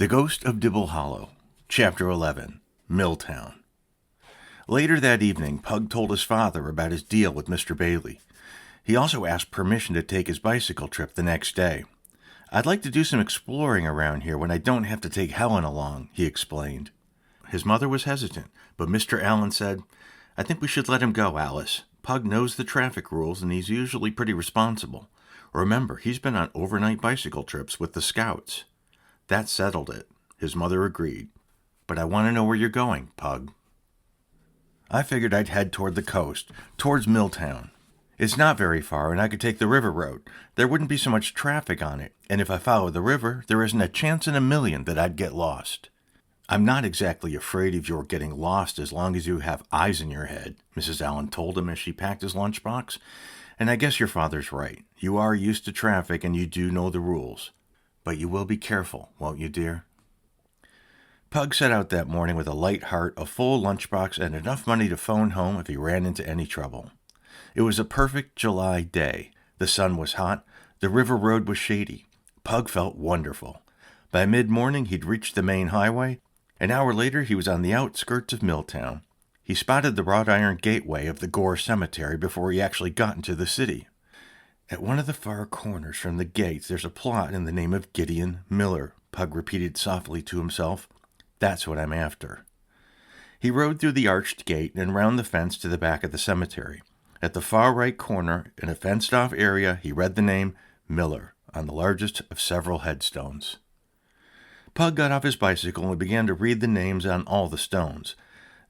The Ghost of Dibble Hollow, Chapter 11, Milltown. Later that evening, Pug told his father about his deal with Mr. Bailey. He also asked permission to take his bicycle trip the next day. "I'd like to do some exploring around here when I don't have to take Helen along," he explained. His mother was hesitant, but Mr. Allen said, "I think we should let him go, Alice. Pug knows the traffic rules and he's usually pretty responsible. Remember, he's been on overnight bicycle trips with the Scouts." That settled it. His mother agreed. "But I want to know where you're going, Pug." "I figured I'd head toward the coast, towards Milltown. It's not very far, and I could take the river road. There wouldn't be so much traffic on it, and if I follow the river, there isn't a chance in a million that I'd get lost." "I'm not exactly afraid of your getting lost as long as you have eyes in your head," Mrs. Allen told him as she packed his lunchbox. "And I guess your father's right. You are used to traffic, and you do know the rules. But you will be careful, won't you, dear?" Pug set out that morning with a light heart, a full lunchbox, and enough money to phone home if he ran into any trouble. It was a perfect July day. The sun was hot. The river road was shady. Pug felt wonderful. By mid-morning, he'd reached the main highway. An hour later, he was on the outskirts of Milltown. He spotted the wrought iron gateway of the Gore Cemetery before he actually got into the city. "At one of the far corners from the gates, there's a plot in the name of Gideon Miller," Pug repeated softly to himself. "That's what I'm after." He rode through the arched gate and round the fence to the back of the cemetery. At the far right corner, in a fenced-off area, he read the name Miller on the largest of several headstones. Pug got off his bicycle and began to read the names on all the stones.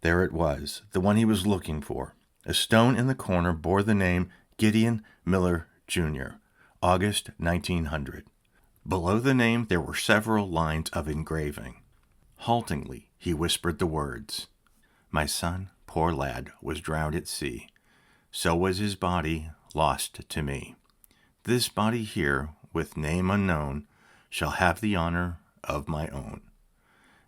There it was, the one he was looking for. A stone in the corner bore the name Gideon Miller, Jr., August 1900. Below the name there were several lines of engraving. Haltingly, he whispered the words, "My son, poor lad, was drowned at sea. So was his body lost to me. This body here, with name unknown, shall have the honor of my own.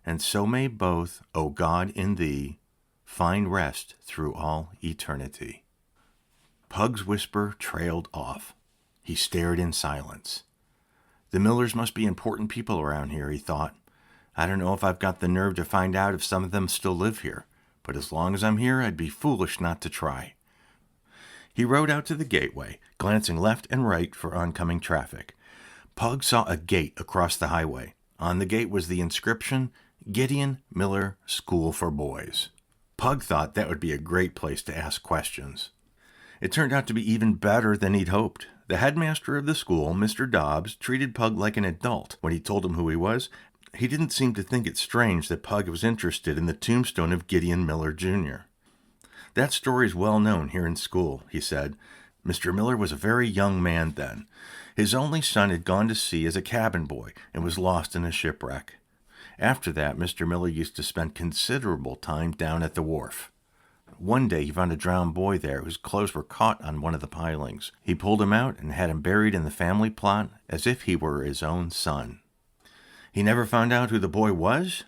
And so may both, O God, in thee, find rest through all eternity." Pug's whisper trailed off. He stared in silence. The Millers must be important people around here, he thought. I don't know if I've got the nerve to find out if some of them still live here, but as long as I'm here, I'd be foolish not to try. He rode out to the gateway, glancing left and right for oncoming traffic. Pug saw a gate across the highway. On the gate was the inscription, Gideon Miller School for Boys. Pug thought that would be a great place to ask questions. It turned out to be even better than he'd hoped. The headmaster of the school, Mr. Dobbs, treated Pug like an adult when he told him who he was. He didn't seem to think it strange that Pug was interested in the tombstone of Gideon Miller, Jr. "That story's well known here in school," he said. "Mr. Miller was a very young man then. His only son had gone to sea as a cabin boy and was lost in a shipwreck. After that, Mr. Miller used to spend considerable time down at the wharf. One day he found a drowned boy there whose clothes were caught on one of the pilings. He pulled him out and had him buried in the family plot as if he were his own son." "He never found out who the boy was?"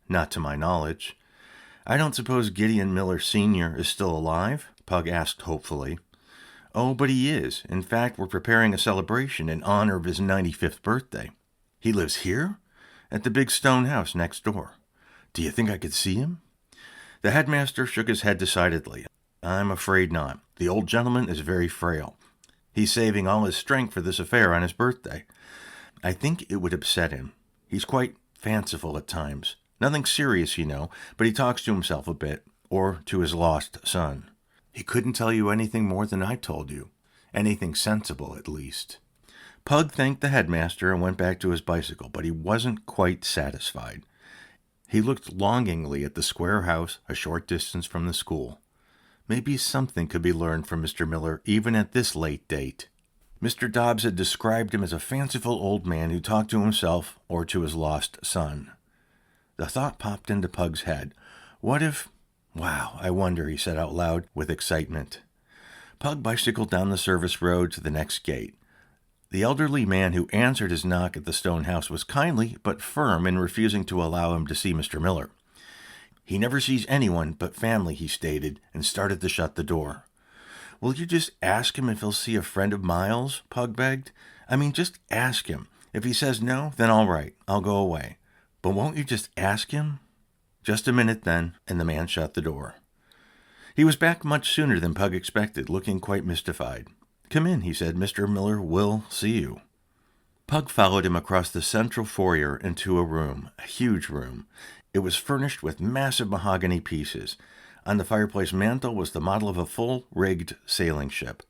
"Not to my knowledge." "I don't suppose Gideon Miller Sr. is still alive?" Pug asked hopefully. "Oh, but he is. In fact, we're preparing a celebration in honor of his 95th birthday. He lives here?" "At the big stone house next door." "Do you think I could see him?" The headmaster shook his head decidedly. "I'm afraid not. The old gentleman is very frail. He's saving all his strength for this affair on his birthday. I think it would upset him. He's quite fanciful at times. Nothing serious, you know, but he talks to himself a bit, or to his lost son. He couldn't tell you anything more than I told you. Anything sensible, at least." Pug thanked the headmaster and went back to his bicycle, but he wasn't quite satisfied. He looked longingly at the square house a short distance from the school. Maybe something could be learned from Mr. Miller even at this late date. Mr. Dobbs had described him as a fanciful old man who talked to himself or to his lost son. The thought popped into Pug's head. What if... Wow, I wonder, he said out loud with excitement. Pug bicycled down the service road to the next gate. The elderly man who answered his knock at the stone house was kindly but firm in refusing to allow him to see Mr. Miller. He never sees anyone but family, he stated, and started to shut the door. "Will you just ask him if he'll see a friend of Miles?" Pug begged. "I mean, just ask him. If he says no, then all right, I'll go away. But won't you just ask him? Just a minute then, and the man shut the door. He was back much sooner than Pug expected, looking quite mystified. Come in, he said. Mr. Miller will see you. Pug followed him across the central foyer into a room, a huge room. It was furnished with massive mahogany pieces. On the fireplace mantel was the model of a full-rigged sailing ship.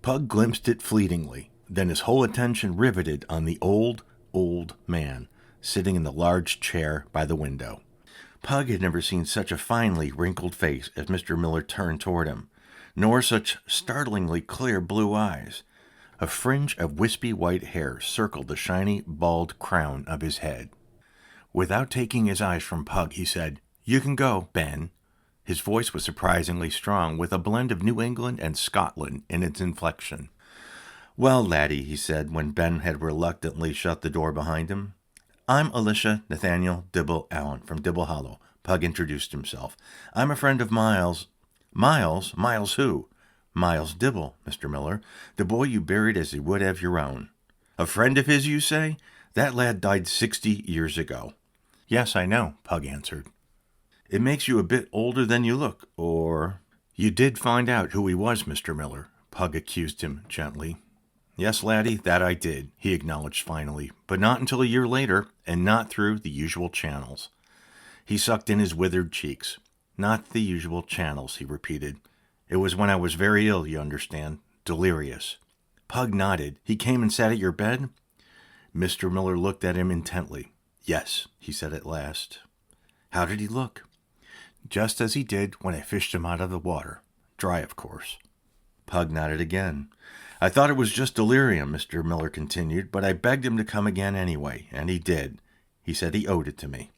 Pug glimpsed it fleetingly, then his whole attention riveted on the old man sitting in the large chair by the window. Pug had never seen such a finely wrinkled face as Mr. Miller turned toward him, nor such startlingly clear blue eyes. A fringe of wispy white hair circled the shiny, bald crown of his head. Without taking his eyes from Pug, he said, "You can go, Ben." His voice was surprisingly strong, with a blend of New England and Scotland in its inflection. "Well, laddie," he said, when Ben had reluctantly shut the door behind him. "I'm Elisha Nathaniel Dibble Allen from Dibble Hollow," Pug introduced himself. "I'm a friend of Miles." "Miles? Miles who?" "Miles Dibble, Mr. Miller, the boy you buried as he would have your own." "A friend of his, you say? That lad died 60 years ago." "Yes, I know," Pug answered. "It makes you a bit older than you look, or—" "You did find out who he was, Mr. Miller," Pug accused him gently. "Yes, laddie, that I did," he acknowledged finally, "but not until a year later, and not through the usual channels." He sucked in his withered cheeks. "Not the usual channels," he repeated. "It was when I was very ill, you understand, delirious." Pug nodded. "He came and sat at your bed?" Mr. Miller looked at him intently. "Yes," he said at last. "How did he look?" "Just as he did when I fished him out of the water. Dry, of course." Pug nodded again. "I thought it was just delirium," Mr. Miller continued, "but I begged him to come again anyway, and he did. He said he owed it to me."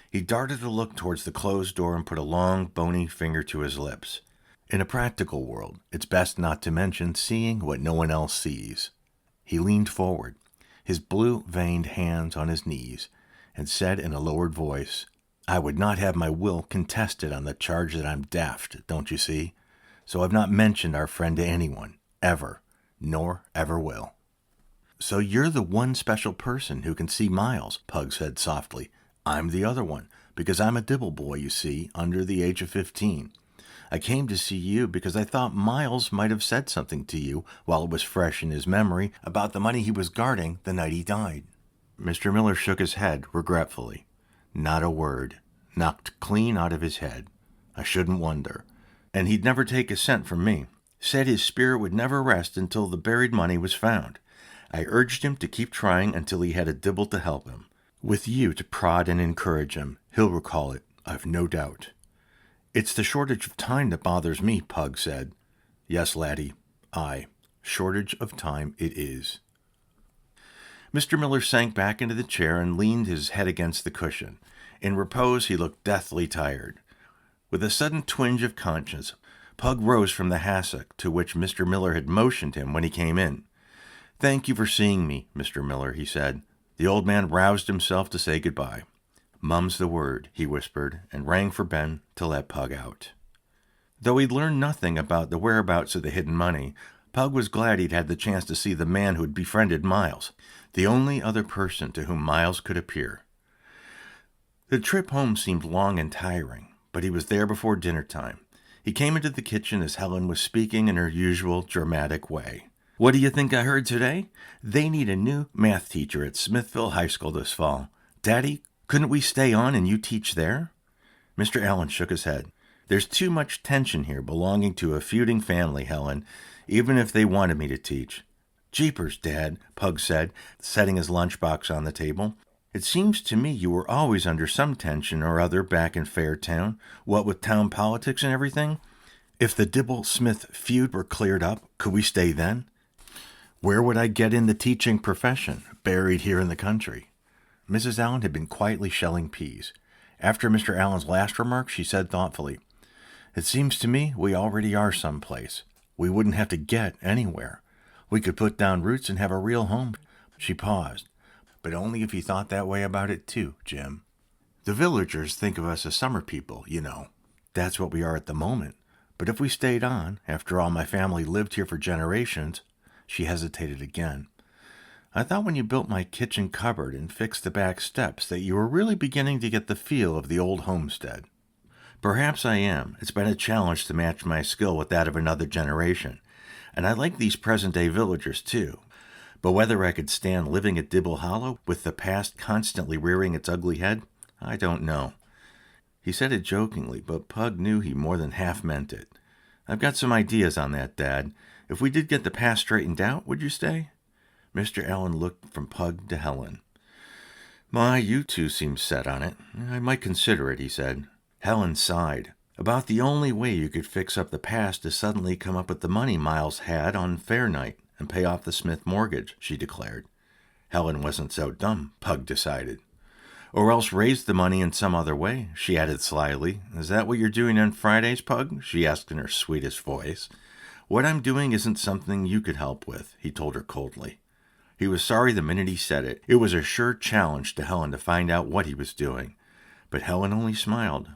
He darted a look towards the closed door and put a long, bony finger to his lips. In a practical world, it's best not to mention seeing what no one else sees. He leaned forward, his blue-veined hands on his knees, and said in a lowered voice, "I would not have my will contested on the charge that I'm daft, don't you see? So I've not mentioned our friend to anyone, ever, nor ever will." "So you're the one special person who can see Miles," Pug said softly. "I'm the other one, because I'm a Dibble boy, you see, under the age of 15. I came to see you because I thought Miles might have said something to you while it was fresh in his memory about the money he was guarding the night he died." Mr. Miller shook his head regretfully. Not a word. Knocked clean out of his head. I shouldn't wonder. And he'd never take a cent from me. Said his spirit would never rest until the buried money was found. I urged him to keep trying until he had a Dibble to help him. With you to prod and encourage him, he'll recall it, I've no doubt. "It's the shortage of time that bothers me," Pug said. "Yes, laddie. Aye, shortage of time it is." Mr. Miller sank back into the chair and leaned his head against the cushion. In repose, he looked deathly tired. With a sudden twinge of conscience, Pug rose from the hassock to which Mr. Miller had motioned him when he came in. "Thank you for seeing me, Mr. Miller," he said. The old man roused himself to say goodbye. "Mum's the word," he whispered, and rang for Ben to let Pug out. Though he'd learned nothing about the whereabouts of the hidden money, Pug was glad he'd had the chance to see the man who had befriended Miles, the only other person to whom Miles could appear. The trip home seemed long and tiring, but he was there before dinner time. He came into the kitchen as Helen was speaking in her usual dramatic way. "What do you think I heard today? They need a new math teacher at Smithville High School this fall. Daddy, couldn't we stay on and you teach there?" Mr. Allen shook his head. "There's too much tension here belonging to a feuding family, Helen, even if they wanted me to teach." "Jeepers, Dad," Pug said, setting his lunchbox on the table. "It seems to me you were always under some tension or other back in Fairtown, what with town politics and everything. If the Dibble-Smith feud were cleared up, could we stay then? Where would I get in the teaching profession, buried here in the country?" Mrs. Allen had been quietly shelling peas. After Mr. Allen's last remark, she said thoughtfully, "It seems to me we already are someplace. We wouldn't have to get anywhere. We could put down roots and have a real home." She paused. "But only if you thought that way about it too, Jim. The villagers think of us as summer people, you know. That's what we are at the moment. But if we stayed on, after all my family lived here for generations—" She hesitated again. I thought when you built my kitchen cupboard and fixed the back steps that you were really beginning to get the feel of the old homestead. Perhaps I am. It's been a challenge to match my skill with that of another generation. And I like these present-day villagers, too. But whether I could stand living at Dibble Hollow with the past constantly rearing its ugly head, I don't know. He said it jokingly, but Pug knew he more than half meant it. I've got some ideas on that, Dad. If we did get the past straightened out, would you stay? Mr. Allen looked from Pug to Helen. My, you two seem set on it. I might consider it, he said. Helen sighed. About the only way you could fix up the past is suddenly come up with the money Miles had on fair night and pay off the Smith mortgage, she declared. Helen wasn't so dumb, Pug decided. Or else raise the money in some other way, she added slyly. Is that what you're doing on Fridays, Pug? She asked in her sweetest voice. What I'm doing isn't something you could help with, he told her coldly. He was sorry the minute he said it. It was a sure challenge to Helen to find out what he was doing. But Helen only smiled.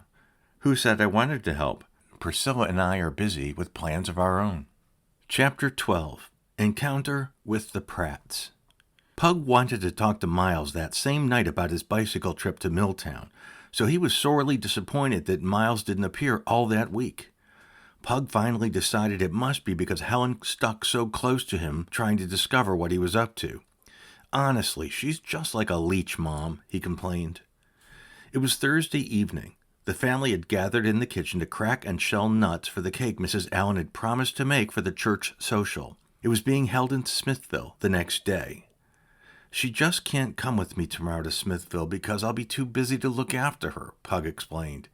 Who said I wanted to help? Priscilla and I are busy with plans of our own. Chapter 12. Encounter with the Pratts. Pug wanted to talk to Miles that same night about his bicycle trip to Milltown, so he was sorely disappointed that Miles didn't appear all that week. Pug finally decided it must be because Helen stuck so close to him trying to discover what he was up to. Honestly, she's just like a leech, Mom, he complained. It was Thursday evening. The family had gathered in the kitchen to crack and shell nuts for the cake Mrs. Allen had promised to make for the church social. It was being held in Smithville the next day. She just can't come with me tomorrow to Smithville because I'll be too busy to look after her, Pug explained.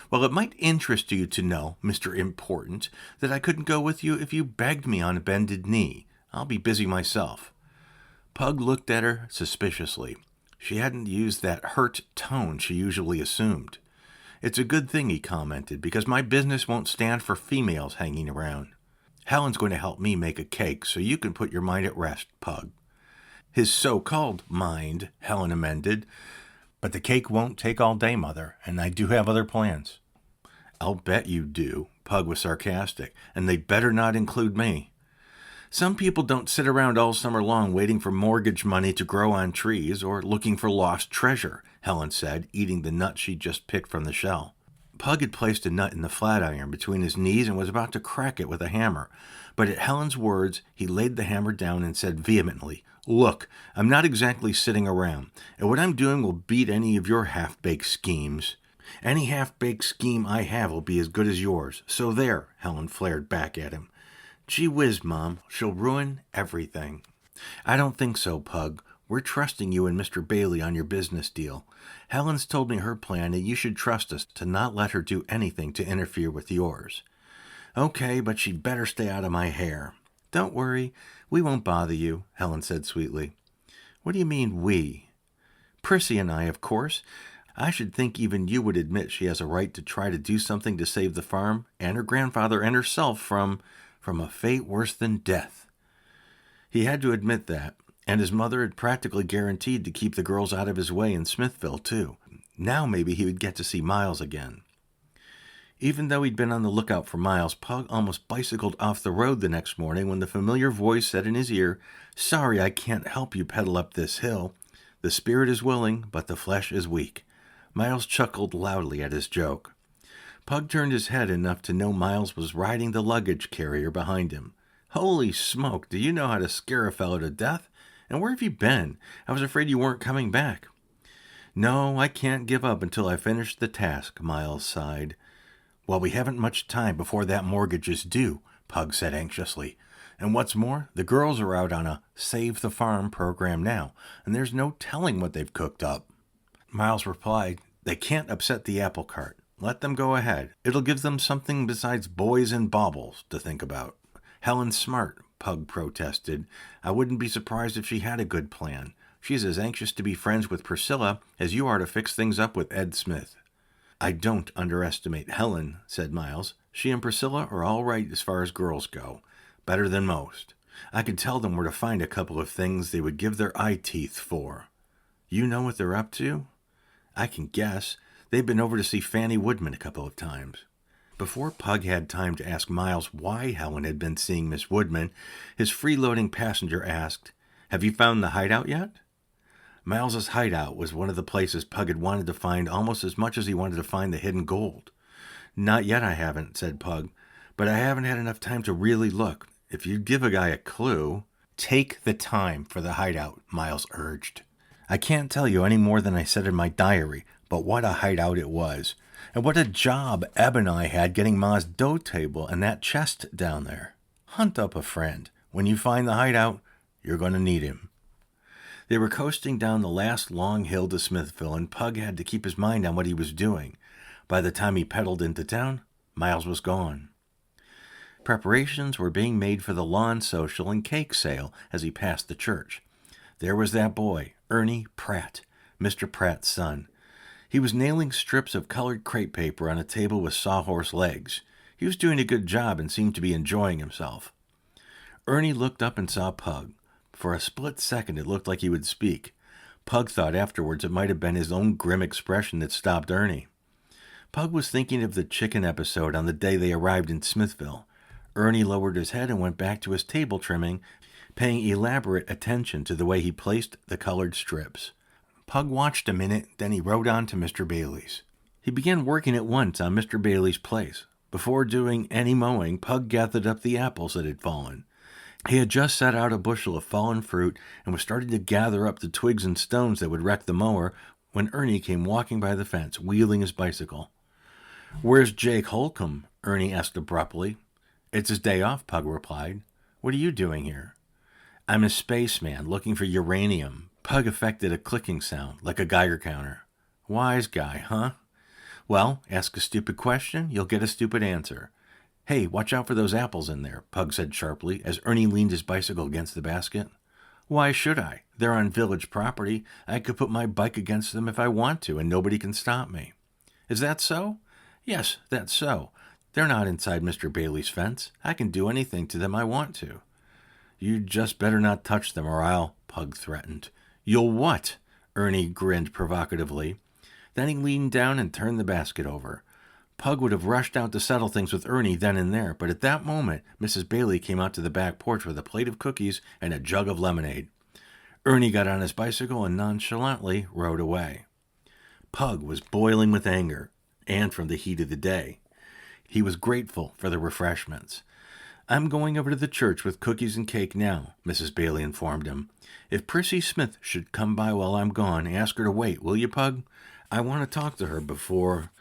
Well, it might interest you to know, Mr. Important, that I couldn't go with you if you begged me on a bended knee. I'll be busy myself. Pug looked at her suspiciously. She hadn't used that hurt tone she usually assumed. It's a good thing, he commented, because my business won't stand for females hanging around. Helen's going to help me make a cake, so you can put your mind at rest, Pug. His so-called mind, Helen amended. But the cake won't take all day, Mother, and I do have other plans. I'll bet you do, Pug was sarcastic, and they'd better not include me. Some people don't sit around all summer long waiting for mortgage money to grow on trees or looking for lost treasure, Helen said, eating the nut she'd just picked from the shell. Pug had placed a nut in the flatiron between his knees and was about to crack it with a hammer. But at Helen's words, he laid the hammer down and said vehemently, Look, I'm not exactly sitting around, and what I'm doing will beat any of your half-baked schemes. Any half-baked scheme I have will be as good as yours. So there, Helen flared back at him. Gee whiz, Mom, she'll ruin everything. I don't think so, Pug. We're trusting you and Mr. Bailey on your business deal. Helen's told me her plan, and you should trust us to not let her do anything to interfere with yours. Okay, but she'd better stay out of my hair. Don't worry, we won't bother you, Helen said sweetly. What do you mean, we? Prissy and I, of course. I should think even you would admit she has a right to try to do something to save the farm and her grandfather and herself from a fate worse than death. He had to admit that, and his mother had practically guaranteed to keep the girls out of his way in Smithville, too. Now maybe he would get to see Miles again. Even though he'd been on the lookout for Miles, Pug almost bicycled off the road the next morning when the familiar voice said in his ear, Sorry, I can't help you pedal up this hill. The spirit is willing, but the flesh is weak. Miles chuckled loudly at his joke. Pug turned his head enough to know Miles was riding the luggage carrier behind him. Holy smoke, do you know how to scare a fellow to death? And where have you been? I was afraid you weren't coming back. No, I can't give up until I finish the task, Miles sighed. Well, we haven't much time before that mortgage is due, Pug said anxiously. And what's more, the girls are out on a Save the Farm program now, and there's no telling what they've cooked up. Miles replied, They can't upset the apple cart. Let them go ahead. It'll give them something besides boys and baubles to think about. Helen's smart, Pug protested. I wouldn't be surprised if she had a good plan. She's as anxious to be friends with Priscilla as you are to fix things up with Ed Smith. I don't underestimate Helen, said Miles. She and Priscilla are all right as far as girls go. Better than most. I could tell them where to find a couple of things they would give their eye teeth for. You know what they're up to? I can guess. They've been over to see Fanny Woodman a couple of times. Before Pug had time to ask Miles why Helen had been seeing Miss Woodman, his freeloading passenger asked, Have you found the hideout yet? Miles's hideout was one of the places Pug had wanted to find almost as much as he wanted to find the hidden gold. Not yet, I haven't, said Pug, but I haven't had enough time to really look. If you'd give a guy a clue... Take the time for the hideout, Miles urged. I can't tell you any more than I said in my diary, but what a hideout it was. And what a job Eb and I had getting Ma's dough table and that chest down there. Hunt up a friend. When you find the hideout, you're going to need him. They were coasting down the last long hill to Smithville, and Pug had to keep his mind on what he was doing. By the time he pedaled into town, Miles was gone. Preparations were being made for the lawn social and cake sale as he passed the church. There was that boy, Ernie Pratt, Mr. Pratt's son. He was nailing strips of colored crepe paper on a table with sawhorse legs. He was doing a good job and seemed to be enjoying himself. Ernie looked up and saw Pug. For a split second it looked like he would speak. Pug thought afterwards it might have been his own grim expression that stopped Ernie. Pug was thinking of the chicken episode on the day they arrived in Smithville. Ernie lowered his head and went back to his table trimming, paying elaborate attention to the way he placed the colored strips. Pug watched a minute, then he rode on to Mr. Bailey's. He began working at once on Mr. Bailey's place. Before doing any mowing, Pug gathered up the apples that had fallen. He had just set out a bushel of fallen fruit and was starting to gather up the twigs and stones that would wreck the mower when Ernie came walking by the fence, wheeling his bicycle. "Where's Jake Holcomb?" Ernie asked abruptly. "It's his day off," Pug replied. "What are you doing here?" "I'm a spaceman looking for uranium." Pug affected a clicking sound, like a Geiger counter. "Wise guy, huh? Well, ask a stupid question, you'll get a stupid answer." "Hey, watch out for those apples in there," Pug said sharply, as Ernie leaned his bicycle against the basket. "Why should I? They're on village property. I could put my bike against them if I want to, and nobody can stop me." "Is that so?" "Yes, that's so. They're not inside Mr. Bailey's fence. I can do anything to them I want to." "You just better not touch them or I'll," Pug threatened. "You'll what?" Ernie grinned provocatively. Then he leaned down and turned the basket over. Pug would have rushed out to settle things with Ernie then and there, but at that moment Mrs. Bailey came out to the back porch with a plate of cookies and a jug of lemonade. Ernie got on his bicycle and nonchalantly rode away. Pug was boiling with anger, and from the heat of the day. He was grateful for the refreshments. "I'm going over to the church with cookies and cake now," Mrs. Bailey informed him. "If Prissy Smith should come by while I'm gone, ask her to wait, will you, Pug? I want to talk to her before—"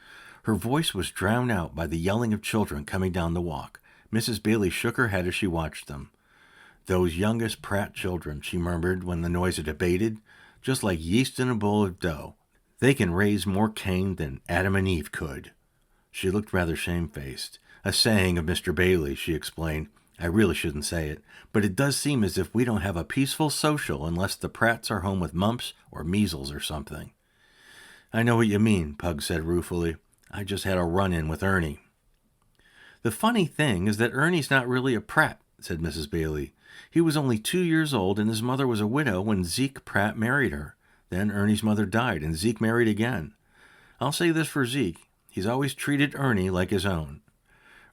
Her voice was drowned out by the yelling of children coming down the walk. Mrs. Bailey shook her head as she watched them. "Those youngest Pratt children," she murmured when the noise had abated, "just like yeast in a bowl of dough. They can raise more Cain than Adam and Eve could." She looked rather shamefaced. "A saying of Mr. Bailey," she explained. "I really shouldn't say it, but it does seem as if we don't have a peaceful social unless the Pratts are home with mumps or measles or something." "I know what you mean," Pug said ruefully. "I just had a run-in with Ernie." "The funny thing is that Ernie's not really a Pratt," said Mrs. Bailey. "He was only 2 years old, and his mother was a widow when Zeke Pratt married her. Then Ernie's mother died, and Zeke married again. I'll say this for Zeke. He's always treated Ernie like his own.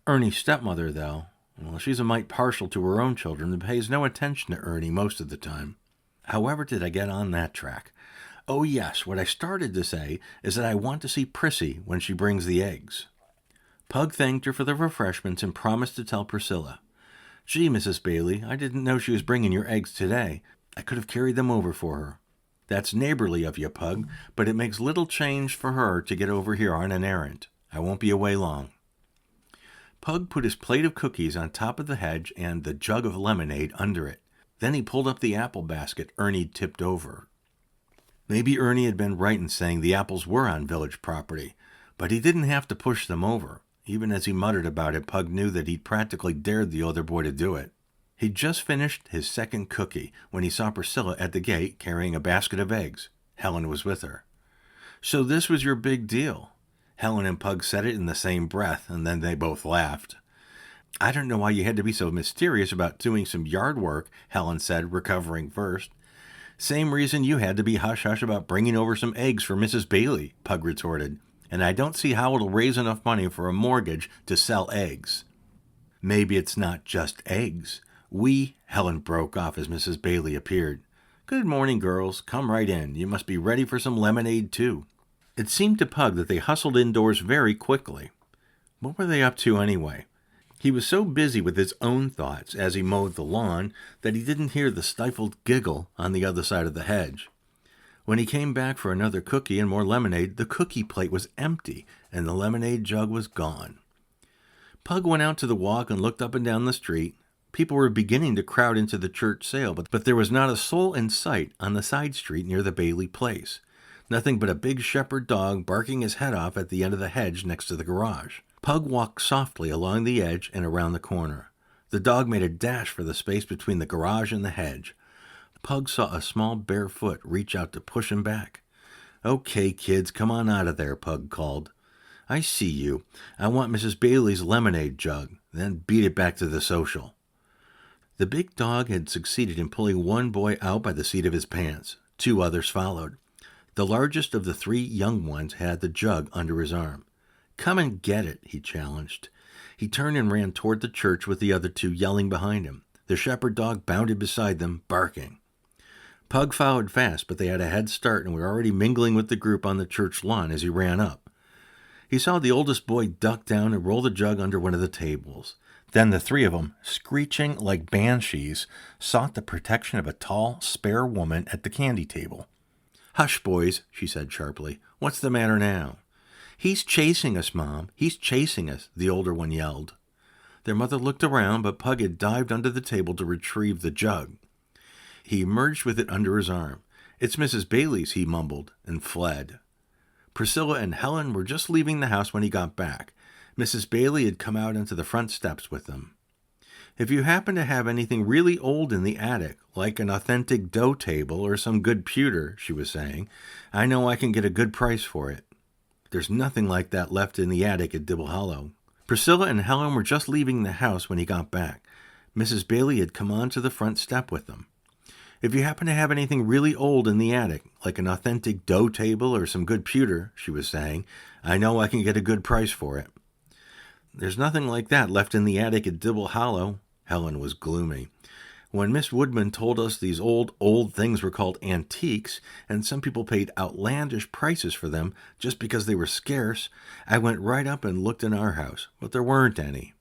Ernie's stepmother, though, well, she's a mite partial to her own children and pays no attention to Ernie most of the time. However did I get on that track? Oh, yes, what I started to say is that I want to see Prissy when she brings the eggs." Pug thanked her for the refreshments and promised to tell Priscilla. "Gee, Mrs. Bailey, I didn't know she was bringing your eggs today. I could have carried them over for her." "That's neighborly of you, Pug, but it makes little change for her to get over here on an errand. I won't be away long." Pug put his plate of cookies on top of the hedge and the jug of lemonade under it. Then he pulled up the apple basket Ernie'd tipped over. Maybe Ernie had been right in saying the apples were on village property, but he didn't have to push them over. Even as he muttered about it, Pug knew that he'd practically dared the other boy to do it. He'd just finished his second cookie when he saw Priscilla at the gate carrying a basket of eggs. Helen was with her. "So this was your big deal?" Helen and Pug said it in the same breath, and then they both laughed. "I don't know why you had to be so mysterious about doing some yard work," Helen said, recovering first. "Same reason you had to be hush-hush about bringing over some eggs for Mrs. Bailey," Pug retorted. "And I don't see how it'll raise enough money for a mortgage to sell eggs." "Maybe it's not just eggs. Helen broke off as Mrs. Bailey appeared. "Good morning, girls. Come right in. You must be ready for some lemonade, too." It seemed to Pug that they hustled indoors very quickly. What were they up to anyway? He was so busy with his own thoughts as he mowed the lawn that he didn't hear the stifled giggle on the other side of the hedge. When he came back for another cookie and more lemonade, the cookie plate was empty and the lemonade jug was gone. Pug went out to the walk and looked up and down the street. People were beginning to crowd into the church sale, but there was not a soul in sight on the side street near the Bailey place. Nothing but a big shepherd dog barking his head off at the end of the hedge next to the garage. Pug walked softly along the edge and around the corner. The dog made a dash for the space between the garage and the hedge. Pug saw a small bare foot reach out to push him back. "Okay, kids, come on out of there," Pug called. "I see you. I want Mrs. Bailey's lemonade jug. Then beat it back to the social." The big dog had succeeded in pulling one boy out by the seat of his pants. 2 others followed. The largest of the 3 young ones had the jug under his arm. "Come and get it," he challenged. He turned and ran toward the church with the other 2 yelling behind him. The shepherd dog bounded beside them, barking. Pug followed fast, but they had a head start and were already mingling with the group on the church lawn as he ran up. He saw the oldest boy duck down and roll the jug under one of the tables. Then the 3 of them, screeching like banshees, sought the protection of a tall, spare woman at the candy table. "Hush, boys," she said sharply. "What's the matter now?" "He's chasing us, Mom. He's chasing us," the older one yelled. Their mother looked around, but Pug had dived under the table to retrieve the jug. He emerged with it under his arm. "It's Mrs. Bailey's," he mumbled, and fled. Priscilla and Helen were just leaving the house when he got back. Mrs. Bailey had come out onto the front steps with them. "If you happen to have anything really old in the attic, like an authentic dough table or some good pewter," she was saying, "I know I can get a good price for it." "There's nothing like that left in the attic at Dibble Hollow." Priscilla and Helen were just leaving the house when he got back. Mrs. Bailey had come on to the front step with them. "If you happen to have anything really old in the attic, like an authentic dough table or some good pewter," she was saying, "I know I can get a good price for it." "There's nothing like that left in the attic at Dibble Hollow." Helen was gloomy. "When Miss Woodman told us these old things were called antiques, and some people paid outlandish prices for them just because they were scarce, I went right up and looked in our house, but there weren't any."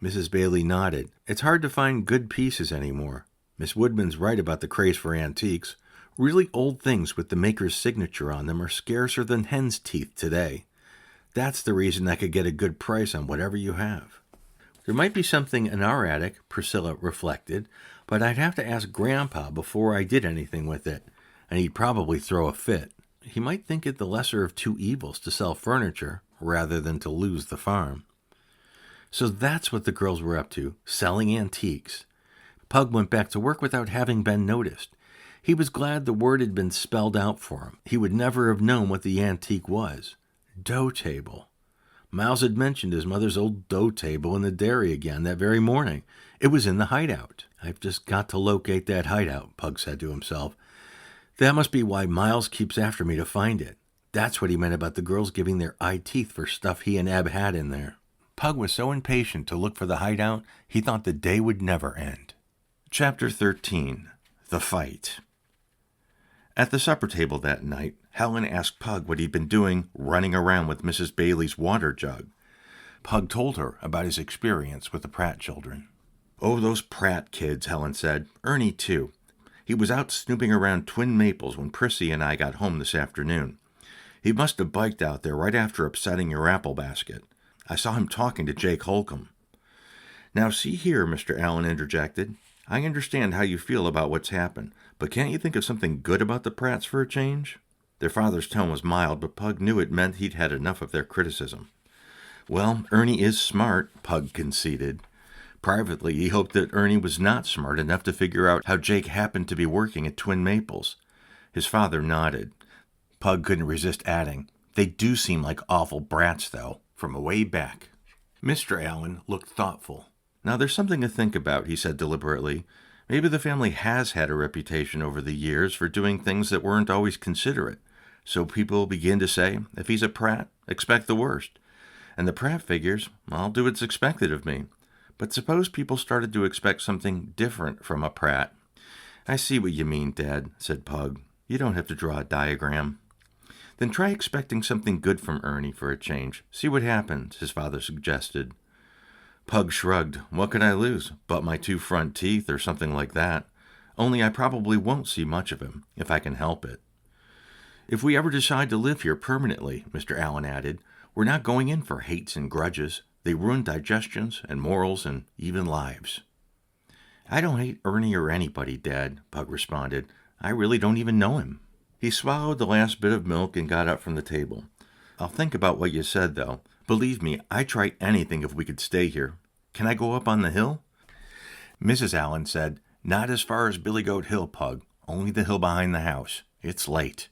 Mrs. Bailey nodded. "It's hard to find good pieces anymore. Miss Woodman's right about the craze for antiques. Really old things with the maker's signature on them are scarcer than hen's teeth today. That's the reason I could get a good price on whatever you have." "There might be something in our attic," Priscilla reflected, "but I'd have to ask Grandpa before I did anything with it, and he'd probably throw a fit. He might think it the lesser of 2 evils to sell furniture rather than to lose the farm." So that's what the girls were up to, selling antiques. Pug went back to work without having been noticed. He was glad the word had been spelled out for him. He would never have known what the antique was. Dough table. Miles had mentioned his mother's old dough table in the dairy again that very morning. It was in the hideout. "I've just got to locate that hideout," Pug said to himself. "That must be why Miles keeps after me to find it. That's what he meant about the girls giving their eye teeth for stuff he and Eb had in there." Pug was so impatient to look for the hideout, he thought the day would never end. Chapter 13. The Fight. At the supper table that night, Helen asked Pug what he'd been doing running around with Mrs. Bailey's water jug. Pug told her about his experience with the Pratt children. "Oh, those Pratt kids," Helen said. "Ernie, too. He was out snooping around Twin Maples when Prissy and I got home this afternoon. He must have biked out there right after upsetting your apple basket. I saw him talking to Jake Holcomb." "Now, see here," Mr. Allen interjected. "I understand how you feel about what's happened, but can't you think of something good about the Pratts for a change?" Their father's tone was mild, but Pug knew it meant he'd had enough of their criticism. "Well, Ernie is smart," Pug conceded. Privately, he hoped that Ernie was not smart enough to figure out how Jake happened to be working at Twin Maples. His father nodded. Pug couldn't resist adding, "They do seem like awful brats, though, from away back." Mr. Allen looked thoughtful. "Now, there's something to think about," he said deliberately. "Maybe the family has had a reputation over the years for doing things that weren't always considerate. So people begin to say, if he's a Pratt, expect the worst. And the Pratt figures, I'll do what's expected of me. But suppose people started to expect something different from a Pratt. I see what you mean, Dad, said Pug. You don't have to draw a diagram. Then try expecting something good from Ernie for a change. See what happens, his father suggested. Pug shrugged. What could I lose? But my 2 front teeth or something like that. Only I probably won't see much of him, if I can help it. If we ever decide to live here permanently, Mr. Allen added, we're not going in for hates and grudges. They ruin digestions and morals and even lives. I don't hate Ernie or anybody, Dad, Pug responded. I really don't even know him. He swallowed the last bit of milk and got up from the table. I'll think about what you said, though. Believe me, I'd try anything if we could stay here. Can I go up on the hill? Mrs. Allen said, Not as far as Billy Goat Hill, Pug. Only the hill behind the house. It's late.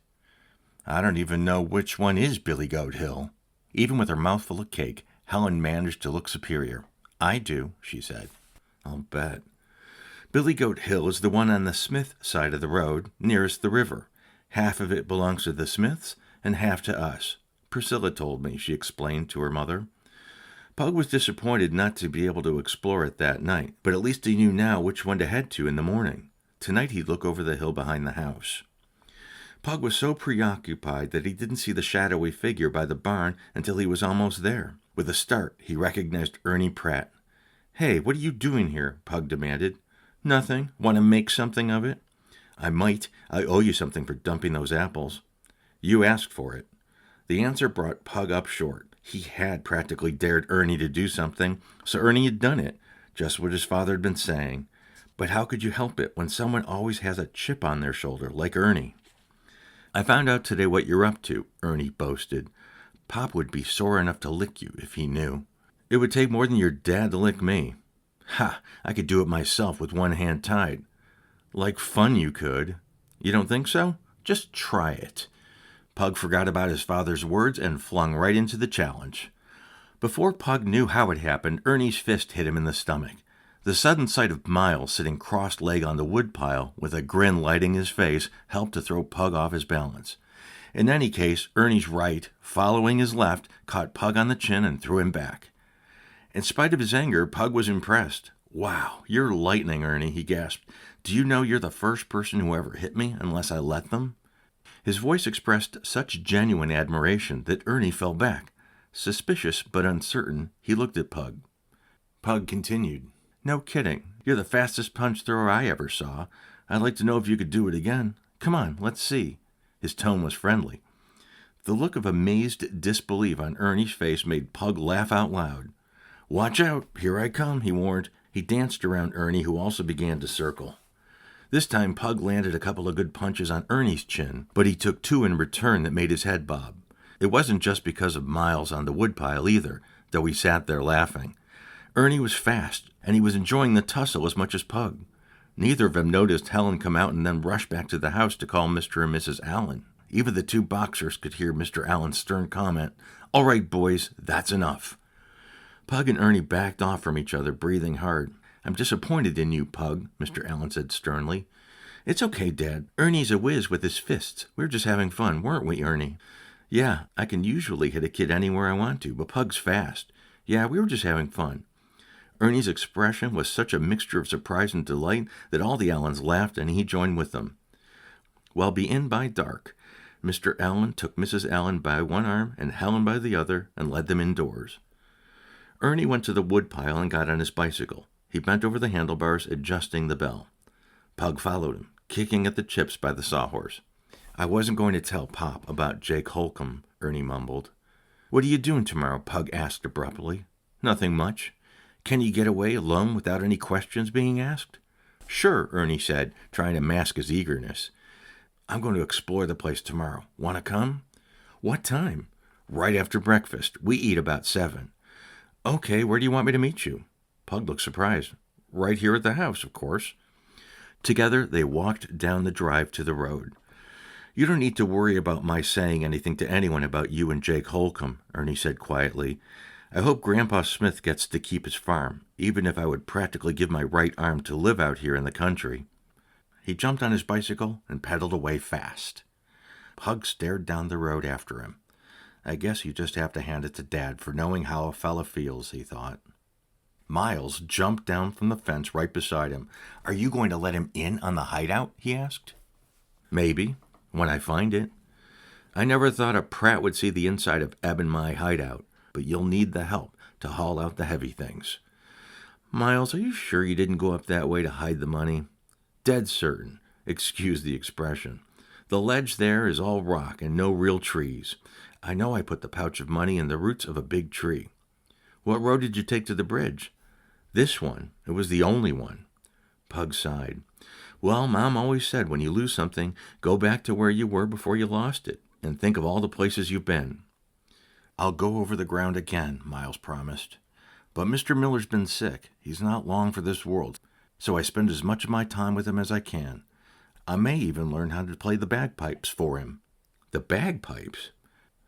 I don't even know which one is Billy Goat Hill. Even with her mouth full of cake, Helen managed to look superior. I do, she said. I'll bet. Billy Goat Hill is the one on the Smith side of the road, nearest the river. Half of it belongs to the Smiths and half to us. Priscilla told me, she explained to her mother. Pug was disappointed not to be able to explore it that night, but at least he knew now which one to head to in the morning. Tonight he'd look over the hill behind the house. Pug was so preoccupied that he didn't see the shadowy figure by the barn until he was almost there. With a start, he recognized Ernie Pratt. Hey, what are you doing here? Pug demanded. Nothing. Want to make something of it? I might. I owe you something for dumping those apples. You asked for it. The answer brought Pug up short. He had practically dared Ernie to do something, so Ernie had done it, just what his father had been saying. But how could you help it when someone always has a chip on their shoulder, like Ernie? I found out today what you're up to, Ernie boasted. Pop would be sore enough to lick you if he knew. It would take more than your dad to lick me. Ha! I could do it myself with one hand tied. Like fun you could. You don't think so? Just try it. Pug forgot about his father's words and flung right into the challenge. Before Pug knew how it happened, Ernie's fist hit him in the stomach. The sudden sight of Miles sitting cross-legged on the woodpile, with a grin lighting his face, helped to throw Pug off his balance. In any case, Ernie's right, following his left, caught Pug on the chin and threw him back. In spite of his anger, Pug was impressed. Wow, you're lightning, Ernie, he gasped. Do you know you're the first person who ever hit me unless I let them? His voice expressed such genuine admiration that Ernie fell back. Suspicious but uncertain, he looked at Pug. Pug continued. No kidding. You're the fastest punch thrower I ever saw. I'd like to know if you could do it again. Come on, let's see. His tone was friendly. The look of amazed disbelief on Ernie's face made Pug laugh out loud. Watch out, here I come, he warned. He danced around Ernie, who also began to circle. This time Pug landed a couple of good punches on Ernie's chin, but he took 2 in return that made his head bob. It wasn't just because of Miles on the woodpile either, though he sat there laughing. Ernie was fast, and he was enjoying the tussle as much as Pug. Neither of them noticed Helen come out and then rush back to the house to call Mr. and Mrs. Allen. Even the 2 boxers could hear Mr. Allen's stern comment, All right, boys, that's enough. Pug and Ernie backed off from each other, breathing hard. I'm disappointed in you, Pug, Mr. Allen said sternly. It's okay, Dad. Ernie's a whiz with his fists. We're just having fun, weren't we, Ernie? Yeah, I can usually hit a kid anywhere I want to, but Pug's fast. Yeah, we were just having fun. Ernie's expression was such a mixture of surprise and delight that all the Allens laughed and he joined with them. Well, be in by dark. Mr. Allen took Mrs. Allen by one arm and Helen by the other and led them indoors. Ernie went to the woodpile and got on his bicycle. He bent over the handlebars, adjusting the bell. Pug followed him, kicking at the chips by the sawhorse. I wasn't going to tell Pop about Jake Holcomb, Ernie mumbled. What are you doing tomorrow? Pug asked abruptly. Nothing much. Can you get away alone without any questions being asked? Sure, Ernie said, trying to mask his eagerness. I'm going to explore the place tomorrow. Want to come? What time? Right after breakfast. We eat about 7. Okay, where do you want me to meet you? Pug looked surprised. Right here at the house, of course. Together, they walked down the drive to the road. You don't need to worry about my saying anything to anyone about you and Jake Holcomb, Ernie said quietly. I hope Grandpa Smith gets to keep his farm, even if I would practically give my right arm to live out here in the country. He jumped on his bicycle and pedaled away fast. Pug stared down the road after him. I guess you just have to hand it to Dad for knowing how a fella feels, he thought. Miles jumped down from the fence right beside him. "Are you going to let him in on the hideout?" he asked. "Maybe, when I find it. I never thought a Pratt would see the inside of Eb and my hideout, but you'll need the help to haul out the heavy things." "Miles, are you sure you didn't go up that way to hide the money?" "Dead certain. Excuse the expression. The ledge there is all rock and no real trees. I know I put the pouch of money in the roots of a big tree." "What road did you take to the bridge?" "This one. It was the only one." Pug sighed. "Well, Mom always said when you lose something, go back to where you were before you lost it, and think of all the places you've been." "I'll go over the ground again," Miles promised. "But Mr. Miller's been sick. He's not long for this world, so I spend as much of my time with him as I can. I may even learn how to play the bagpipes for him." "The bagpipes?"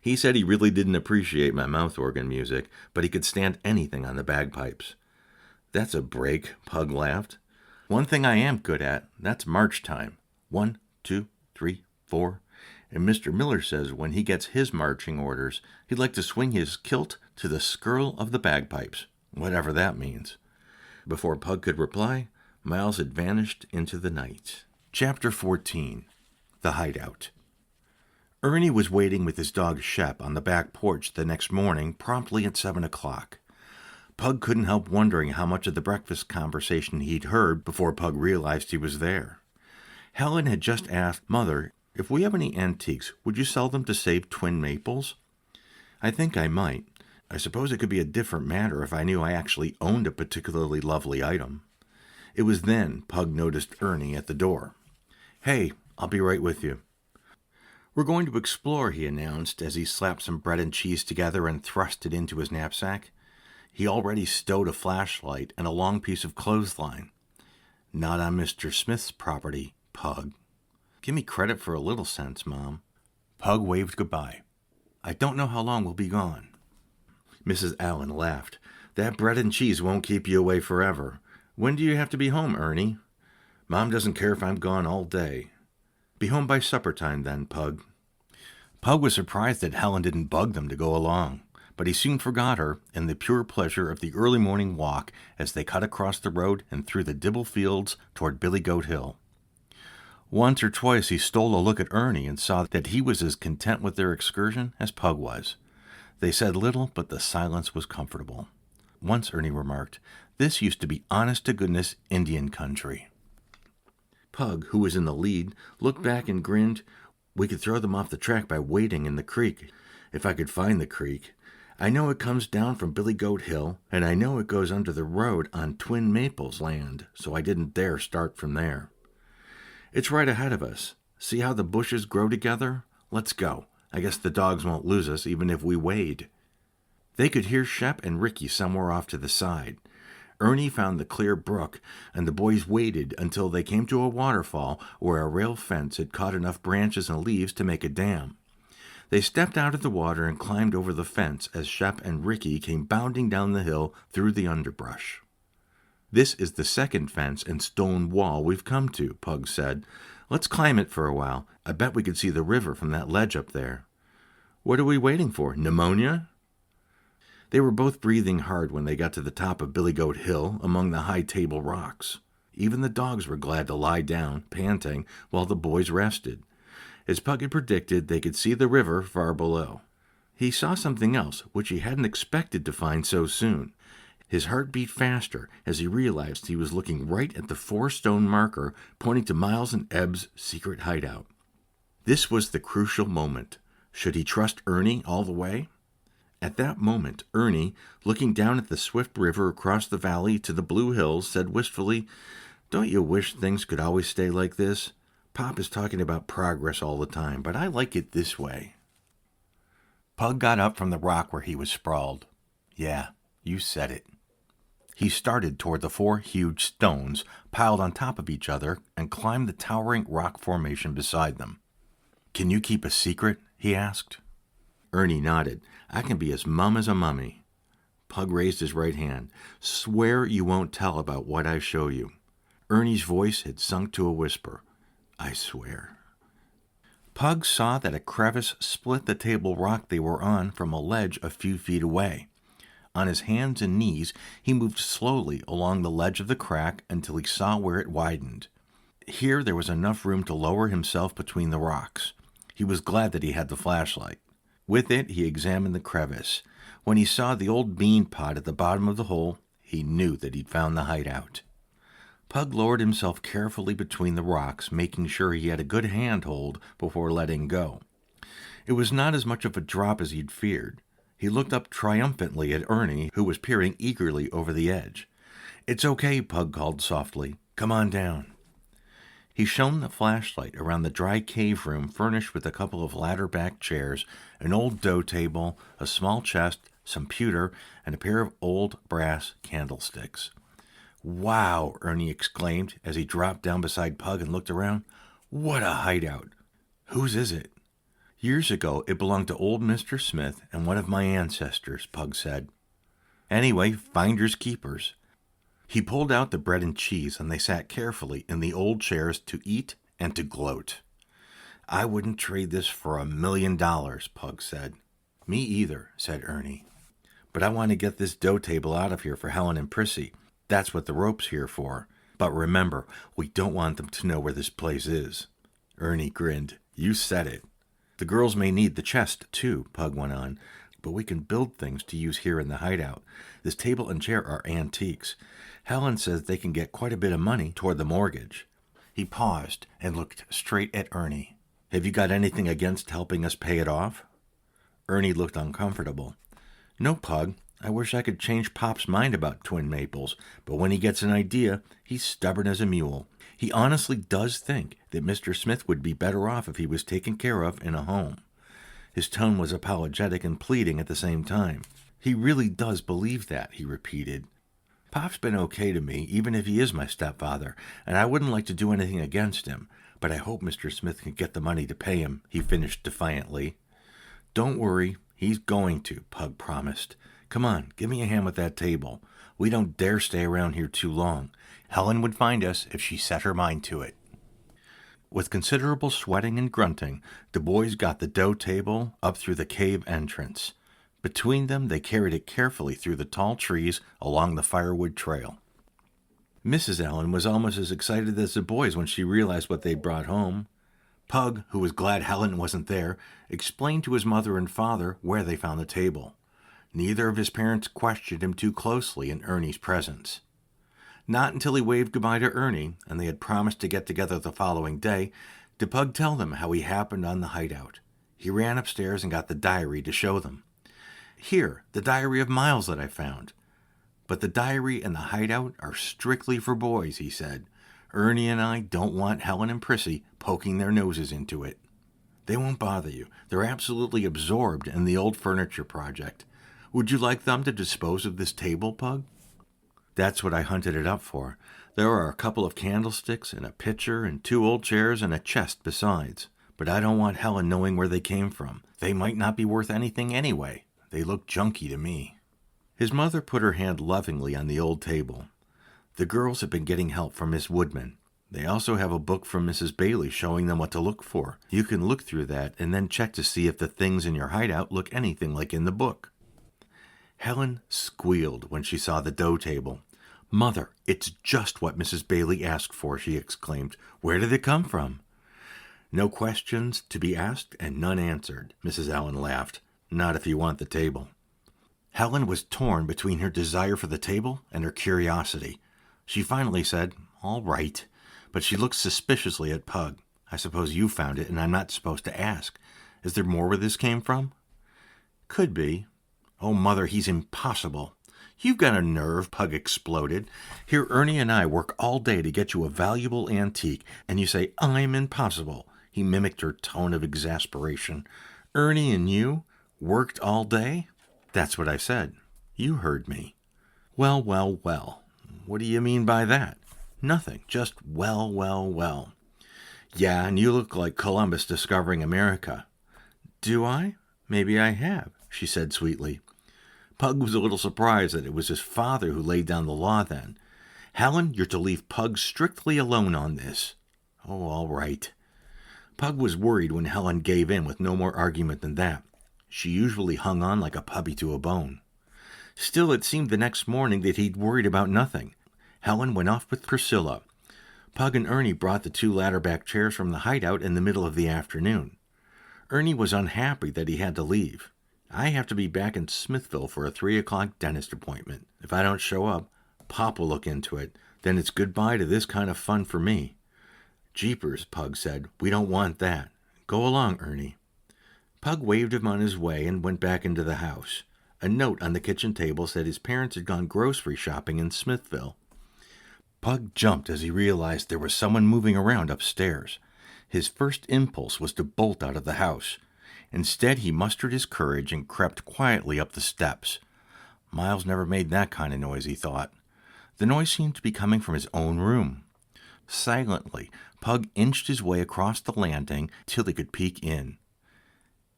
He said he really didn't appreciate my mouth organ music, but he could stand anything on the bagpipes. "That's a break," Pug laughed. "One thing I am good at, that's march time. 1, 2, 3, 4. And Mr. Miller says when he gets his marching orders, he'd like to swing his kilt to the skirl of the bagpipes, whatever that means." Before Pug could reply, Miles had vanished into the night. Chapter 14. The Hideout. Ernie was waiting with his dog Shep on the back porch the next morning promptly at 7 o'clock. Pug couldn't help wondering how much of the breakfast conversation he'd heard before Pug realized he was there. Helen had just asked, "Mother, if we have any antiques, would you sell them to save Twin Maples?" "I think I might. I suppose it could be a different matter if I knew I actually owned a particularly lovely item." It was then Pug noticed Ernie at the door. "Hey, I'll be right with you." "We're going to explore," he announced as he slapped some bread and cheese together and thrust it into his knapsack. He already stowed a flashlight and a long piece of clothesline. "Not on Mr. Smith's property, Pug." "Give me credit for a little sense, Mom." Pug waved goodbye. "I don't know how long we'll be gone." Mrs. Allen laughed. "That bread and cheese won't keep you away forever. When do you have to be home, Ernie?" "Mom doesn't care if I'm gone all day." "Be home by supper time, then, Pug." Pug was surprised that Helen didn't bug them to go along, but he soon forgot her in the pure pleasure of the early morning walk as they cut across the road and through the Dibble fields toward Billy Goat Hill. Once or twice he stole a look at Ernie and saw that he was as content with their excursion as Pug was. They said little, but the silence was comfortable. Once Ernie remarked, "This used to be honest-to-goodness Indian country." Pug, who was in the lead, looked back and grinned. "We could throw them off the track by wading in the creek, if I could find the creek. I know it comes down from Billy Goat Hill, and I know it goes under the road on Twin Maples land, so I didn't dare start from there." "It's right ahead of us. See how the bushes grow together? Let's go. I guess the dogs won't lose us even if we wade." They could hear Shep and Ricky somewhere off to the side. Ernie found the clear brook, and the boys waded until they came to a waterfall where a rail fence had caught enough branches and leaves to make a dam. They stepped out of the water and climbed over the fence as Shep and Ricky came bounding down the hill through the underbrush. "This is the second fence and stone wall we've come to," Pug said. "Let's climb it for a while. I bet we could see the river from that ledge up there." "What are we waiting for? Pneumonia?" They were both breathing hard when they got to the top of Billy Goat Hill among the high table rocks. Even the dogs were glad to lie down, panting, while the boys rested. As Pug had predicted, they could see the river far below. He saw something else, which he hadn't expected to find so soon. His heart beat faster as he realized he was looking right at the 4-stone marker pointing to Miles and Eb's secret hideout. This was the crucial moment. Should he trust Ernie all the way? At that moment, Ernie, looking down at the swift river across the valley to the blue hills, said wistfully, "Don't you wish things could always stay like this? Pop is talking about progress all the time, but I like it this way." Pug got up from the rock where he was sprawled. "Yeah, you said it." He started toward the 4 huge stones piled on top of each other and climbed the towering rock formation beside them. "Can you keep a secret?" he asked. Ernie nodded. "I can be as mum as a mummy." Pug raised his right hand. "Swear you won't tell about what I show you." Ernie's voice had sunk to a whisper. "I swear." Pug saw that a crevice split the table rock they were on from a ledge a few feet away. On his hands and knees, he moved slowly along the ledge of the crack until he saw where it widened. Here there was enough room to lower himself between the rocks. He was glad that he had the flashlight. With it, he examined the crevice. When he saw the old bean pot at the bottom of the hole, he knew that he'd found the hideout. Pug lowered himself carefully between the rocks, making sure he had a good handhold before letting go. It was not as much of a drop as he'd feared. He looked up triumphantly at Ernie, who was peering eagerly over the edge. "It's okay," Pug called softly. "Come on down." He shone the flashlight around the dry cave room furnished with a couple of ladder-back chairs, an old dough table, a small chest, some pewter, and a pair of old brass candlesticks. "Wow!" Ernie exclaimed as he dropped down beside Pug and looked around. "What a hideout! Whose is it?" "Years ago, it belonged to old Mr. Smith and one of my ancestors," Pug said. "Anyway, finders keepers." He pulled out the bread and cheese, and they sat carefully in the old chairs to eat and to gloat. "I wouldn't trade this for $1,000,000, Pug said. "Me either," said Ernie. "But I want to get this dough table out of here for Helen and Prissy. That's what the rope's here for. But remember, we don't want them to know where this place is." Ernie grinned. "You said it." "The girls may need the chest, too," Pug went on, "but we can build things to use here in the hideout. This table and chair are antiques. Helen says they can get quite a bit of money toward the mortgage." He paused and looked straight at Ernie. "Have you got anything against helping us pay it off?" Ernie looked uncomfortable. "No, Pug. I wish I could change Pop's mind about Twin Maples, but when he gets an idea, he's stubborn as a mule. He honestly does think that Mr. Smith would be better off if he was taken care of in a home." His tone was apologetic and pleading at the same time. "He really does believe that," he repeated. "Pop's been okay to me, even if he is my stepfather, and I wouldn't like to do anything against him, but I hope Mr. Smith can get the money to pay him," he finished defiantly. "Don't worry, he's going to," Pug promised. "Come on, give me a hand with that table. We don't dare stay around here too long. Helen would find us if she set her mind to it." With considerable sweating and grunting, the boys got the dough table up through the cave entrance. Between them, they carried it carefully through the tall trees along the firewood trail. Mrs. Allen was almost as excited as the boys when she realized what they'd brought home. Pug, who was glad Helen wasn't there, explained to his mother and father where they found the table. Neither of his parents questioned him too closely in Ernie's presence. Not until he waved goodbye to Ernie, and they had promised to get together the following day, did Pug tell them how he happened on the hideout. He ran upstairs and got the diary to show them. "Here, the diary of Miles that I found." "But the diary and the hideout are strictly for boys," he said. "Ernie and I don't want Helen and Prissy poking their noses into it." "They won't bother you. They're absolutely absorbed in the old furniture project. Would you like them to dispose of this table, Pug?" "That's what I hunted it up for. There are a couple of candlesticks and a pitcher and 2 old chairs and a chest besides. But I don't want Helen knowing where they came from. They might not be worth anything anyway. They look junky to me." His mother put her hand lovingly on the old table. "The girls have been getting help from Miss Woodman. They also have a book from Mrs. Bailey showing them what to look for. You can look through that and then check to see if the things in your hideout look anything like in the book." Helen squealed when she saw the dough table. "Mother, it's just what Mrs. Bailey asked for," she exclaimed. "Where did it come from?" "No questions to be asked and none answered," Mrs. Allen laughed. "Not if you want the table." Helen was torn between her desire for the table and her curiosity. She finally said, "All right," but she looked suspiciously at Pug. "I suppose you found it and I'm not supposed to ask. Is there more where this came from?" "Could be." "Oh, Mother, he's impossible." "You've got a nerve," Pug exploded. "Here Ernie and I work all day to get you a valuable antique, and you say I'm impossible." He mimicked her tone of exasperation. "Ernie and you worked all day?" "That's what I said. You heard me." "Well, well, well. What do you mean by that?" "Nothing. Just well, well, well." "Yeah, and you look like Columbus discovering America." "Do I? Maybe I have," she said sweetly. Pug was a little surprised that it was his father who laid down the law then. "Helen, you're to leave Pug strictly alone on this." "Oh, all right." Pug was worried when Helen gave in with no more argument than that. She usually hung on like a puppy to a bone. Still, it seemed the next morning that he'd worried about nothing. Helen went off with Priscilla. Pug and Ernie brought the 2 ladder-back chairs from the hideout in the middle of the afternoon. Ernie was unhappy that he had to leave. I have to be back in Smithville for a 3 o'clock dentist appointment. If I don't show up, Pop will look into it. Then it's goodbye to this kind of fun for me. Jeepers, Pug said. We don't want that. Go along, Ernie. Pug waved him on his way and went back into the house. A note on the kitchen table said his parents had gone grocery shopping in Smithville. Pug jumped as he realized there was someone moving around upstairs. His first impulse was to bolt out of the house. Instead, he mustered his courage and crept quietly up the steps. Miles never made that kind of noise, he thought. The noise seemed to be coming from his own room. Silently, Pug inched his way across the landing till he could peek in.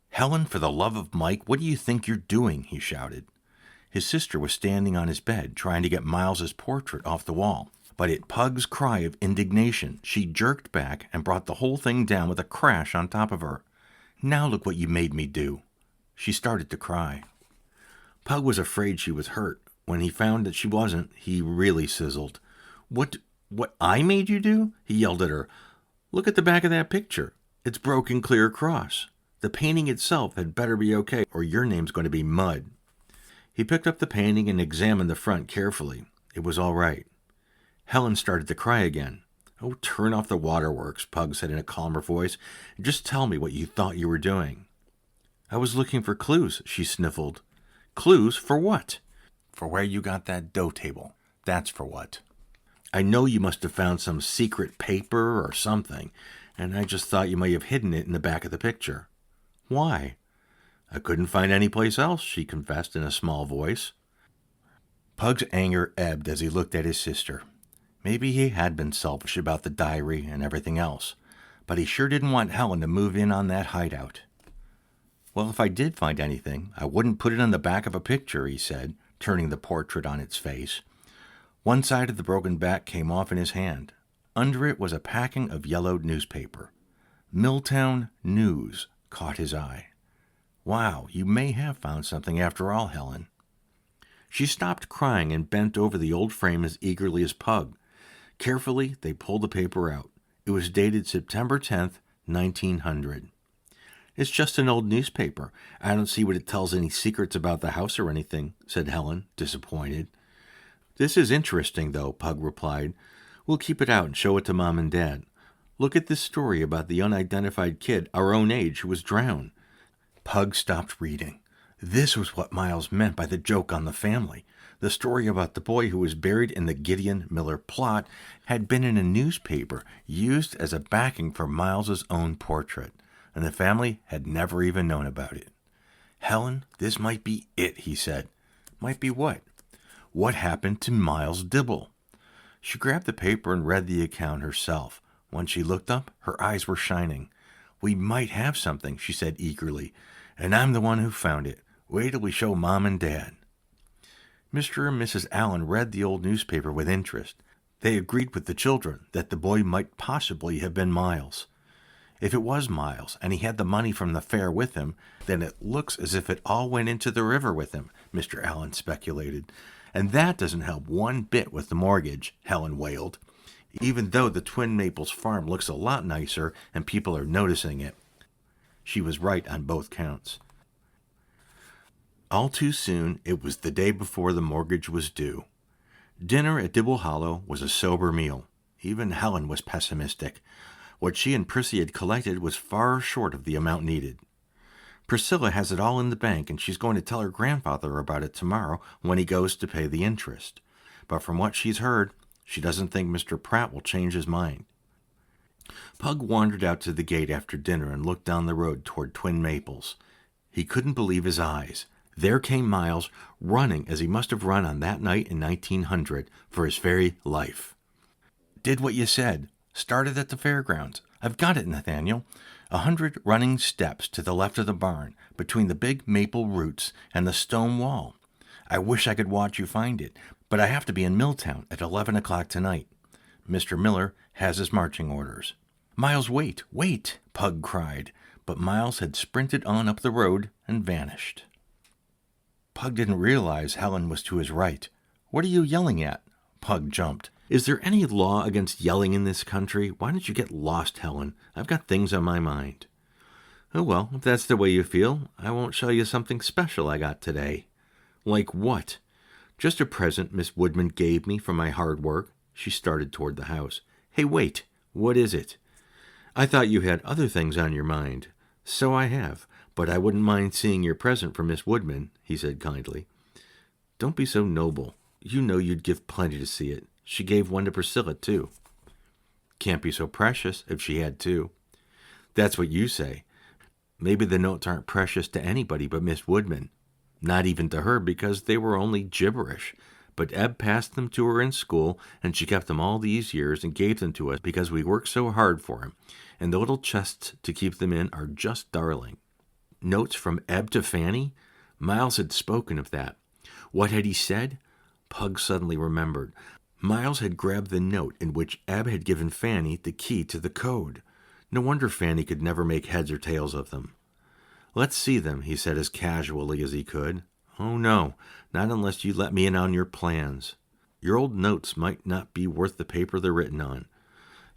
"Helen, for the love of Mike, what do you think you're doing?" he shouted. His sister was standing on his bed, trying to get Miles's portrait off the wall. But at Pug's cry of indignation, she jerked back and brought the whole thing down with a crash on top of her. "Now look what you made me do." She started to cry. Pug was afraid she was hurt. When he found that she wasn't, he really sizzled. What I made you do?" he yelled at her. "Look at the back of that picture. It's broken clear across. The painting itself had better be okay, or your name's going to be Mud." He picked up the painting and examined the front carefully. It was all right. Helen started to cry again. "Oh, turn off the waterworks," Pug said in a calmer voice. "Just tell me what you thought you were doing." "I was looking for clues," she sniffled. "Clues? For what?" "For where you got that dough table. That's for what. I know you must have found some secret paper or something, and I just thought you might have hidden it in the back of the picture." "Why?" "I couldn't find any place else," she confessed in a small voice. Pug's anger ebbed as he looked at his sister. Maybe he had been selfish about the diary and everything else, but he sure didn't want Helen to move in on that hideout. "Well, if I did find anything, I wouldn't put it on the back of a picture," he said, turning the portrait on its face. One side of the broken back came off in his hand. Under it was a packing of yellowed newspaper. Milltown News caught his eye. "Wow, you may have found something after all, Helen." She stopped crying and bent over the old frame as eagerly as Pug. Carefully, they pulled the paper out. It was dated September 10th, 1900. "It's just an old newspaper. I don't see what it tells any secrets about the house or anything," said Helen, disappointed. "This is interesting, though," Pug replied. "We'll keep it out and show it to Mom and Dad. Look at this story about the unidentified kid our own age who was drowned." Pug stopped reading. This was what Miles meant by the joke on the family. The story about the boy who was buried in the Gideon Miller plot had been in a newspaper used as a backing for Miles's own portrait, and the family had never even known about it. "Helen, this might be it," he said. "Might be what?" "What happened to Miles Dibble?" She grabbed the paper and read the account herself. When she looked up, her eyes were shining. "We might have something," she said eagerly, "and I'm the one who found it. Wait till we show Mom and Dad." Mr. and Mrs. Allen read the old newspaper with interest. They agreed with the children that the boy might possibly have been Miles. If it was Miles, and he had the money from the fair with him, then it looks as if it all went into the river with him, Mr. Allen speculated. "And that doesn't help one bit with the mortgage," Helen wailed, "even though the Twin Maples farm looks a lot nicer and people are noticing it." She was right on both counts. All too soon, it was the day before the mortgage was due. Dinner at Dibble Hollow was a sober meal. Even Helen was pessimistic. What she and Prissy had collected was far short of the amount needed. "Priscilla has it all in the bank, and she's going to tell her grandfather about it tomorrow when he goes to pay the interest. But from what she's heard, she doesn't think Mr. Pratt will change his mind." Pug wandered out to the gate after dinner and looked down the road toward Twin Maples. He couldn't believe his eyes. There came Miles, running as he must have run on that night in 1900 for his very life. "Did what you said. Started at the fairgrounds. I've got it, Nathaniel. 100 running steps to the left of the barn, between the big maple roots and the stone wall. I wish I could watch you find it, but I have to be in Milltown at 11 o'clock tonight. Mr. Miller has his marching orders." "Miles, wait, wait!" Pug cried, but Miles had sprinted on up the road and vanished. Pug didn't realize Helen was to his right. "What are you yelling at?" Pug jumped. "Is there any law against yelling in this country? Why don't you get lost, Helen? I've got things on my mind." "Oh, well, if that's the way you feel, I won't show you something special I got today." "Like what?" "Just a present Miss Woodman gave me for my hard work." She started toward the house. "Hey, wait. What is it?" "I thought you had other things on your mind." "So I have, but I wouldn't mind seeing your present for Miss Woodman," he said kindly. "Don't be so noble. You know you'd give plenty to see it. She gave one to Priscilla, too." "Can't be so precious if she had two." "That's what you say. Maybe the notes aren't precious to anybody but Miss Woodman. Not even to her, because they were only gibberish. But Eb passed them to her in school, and she kept them all these years and gave them to us because we worked so hard for him. And the little chests to keep them in are just darling." Notes from Eb to Fanny? Miles had spoken of that. What had he said? Pug suddenly remembered. Miles had grabbed the note in which Eb had given Fanny the key to the code. No wonder Fanny could never make heads or tails of them. "Let's see them," he said as casually as he could. "Oh, no, not unless you let me in on your plans. Your old notes might not be worth the paper they're written on.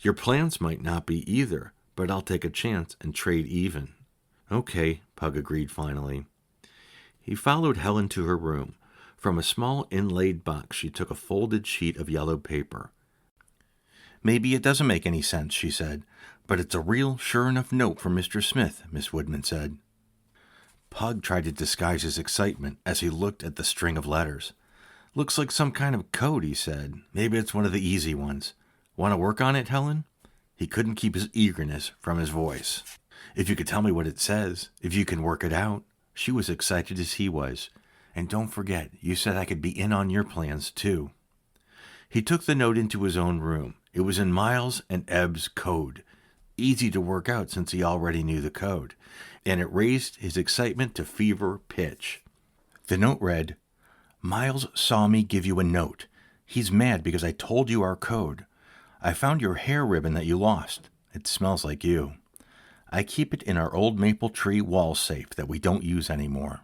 Your plans might not be either, but I'll take a chance and trade even." "Okay," Pug agreed finally. He followed Helen to her room. From a small inlaid box she took a folded sheet of yellow paper. "Maybe it doesn't make any sense," she said, "but it's a real, sure enough note from Mr. Smith," Miss Woodman said. Pug tried to disguise his excitement as he looked at the string of letters. "Looks like some kind of code," he said. "Maybe it's one of the easy ones. Want to work on it, Helen?" He couldn't keep his eagerness from his voice. "If you could tell me what it says, if you can work it out." She was excited as he was. "And don't forget, you said I could be in on your plans, too." He took the note into his own room. It was in Miles and Eb's code. Easy to work out since he already knew the code. And it raised his excitement to fever pitch. The note read, "Miles saw me give you a note. He's mad because I told you our code. I found your hair ribbon that you lost. It smells like you. I keep it in our old maple tree wall safe that we don't use anymore."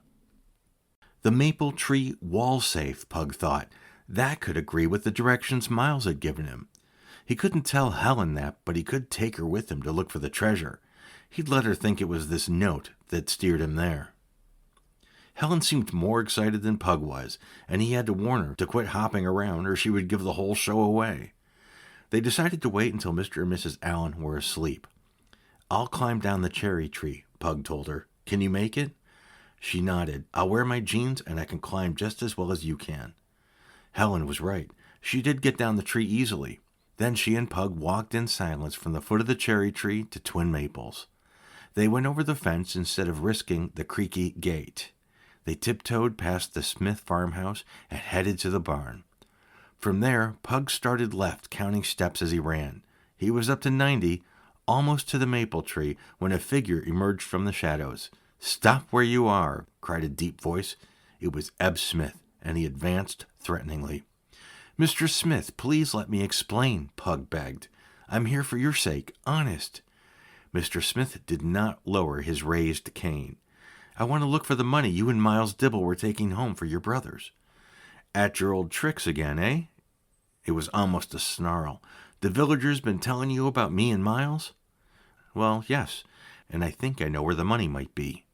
The maple tree wall safe, Pug thought. That could agree with the directions Miles had given him. He couldn't tell Helen that, but he could take her with him to look for the treasure. He'd let her think it was this note that steered him there. Helen seemed more excited than Pug was, and he had to warn her to quit hopping around or she would give the whole show away. They decided to wait until Mr. and Mrs. Allen were asleep. "I'll climb down the cherry tree," Pug told her. "Can you make it?" She nodded. "I'll wear my jeans and I can climb just as well as you can." Helen was right. She did get down the tree easily. Then she and Pug walked in silence from the foot of the cherry tree to Twin Maples. They went over the fence instead of risking the creaky gate. They tiptoed past the Smith farmhouse and headed to the barn. From there, Pug started left, counting steps as he ran. He was up to 90, almost to the maple tree, when a figure emerged from the shadows. "Stop where you are," cried a deep voice. It was Eb Smith, and he advanced threateningly. "Mr. Smith, please let me explain," Pug begged. "I'm here for your sake, honest." Mr. Smith did not lower his raised cane. "I want to look for the money you and Miles Dibble were taking home for your brothers." "At your old tricks again, eh?" It was almost a snarl. "The villagers been telling you about me and Miles?" "Well, yes, and I think I know where the money might be."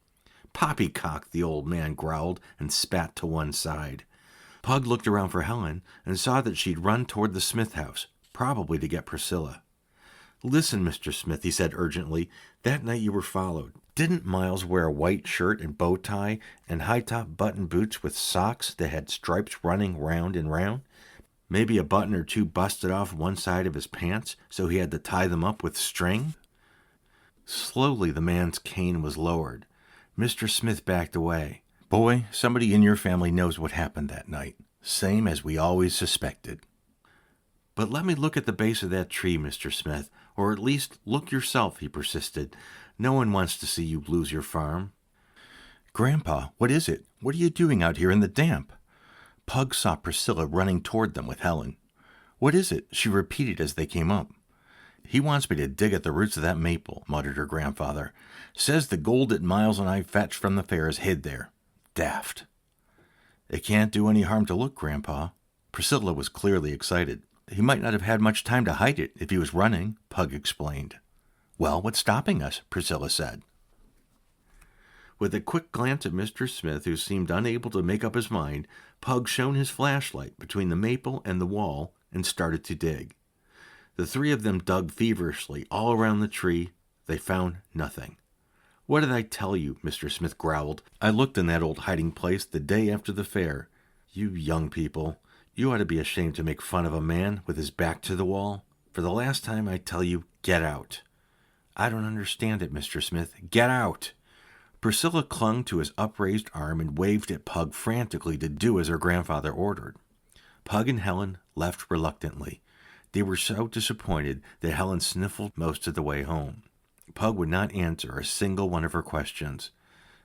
"Poppycock," the old man growled and spat to one side. Pug looked around for Helen and saw that she'd run toward the Smith house, probably to get Priscilla. "Listen, Mr. Smith," he said urgently, "that night you were followed. Didn't Miles wear a white shirt and bow tie and high-top button boots with socks that had stripes running round and round? Maybe a button or two busted off one side of his pants, so he had to tie them up with string?" Slowly the man's cane was lowered. Mr. Smith backed away. "Boy, somebody in your family knows what happened that night. Same as we always suspected." "But let me look at the base of that tree, Mr. Smith, or at least look yourself," he persisted. "No one wants to see you lose your farm." "Grandpa, what is it? What are you doing out here in the damp?" Pug saw Priscilla running toward them with Helen. "What is it?" she repeated as they came up. "He wants me to dig at the roots of that maple," muttered her grandfather. "Says the gold that Miles and I fetched from the fair is hid there. Daft." It can't do any harm to look, Grandpa. Priscilla was clearly excited. He might not have had much time to hide it if he was running, Pug explained. Well, what's stopping us? Priscilla said. With a quick glance at Mr. Smith, who seemed unable to make up his mind, Pug shone his flashlight between the maple and the wall and started to dig. The three of them dug feverishly all around the tree. They found nothing. What did I tell you? Mr. Smith growled. I looked in that old hiding place the day after the fair. You young people, you ought to be ashamed to make fun of a man with his back to the wall. For the last time I tell you, get out. I don't understand it, Mr. Smith. Get out. Priscilla clung to his upraised arm and waved at Pug frantically to do as her grandfather ordered. Pug and Helen left reluctantly. They were so disappointed that Helen sniffled most of the way home. Pug would not answer a single one of her questions.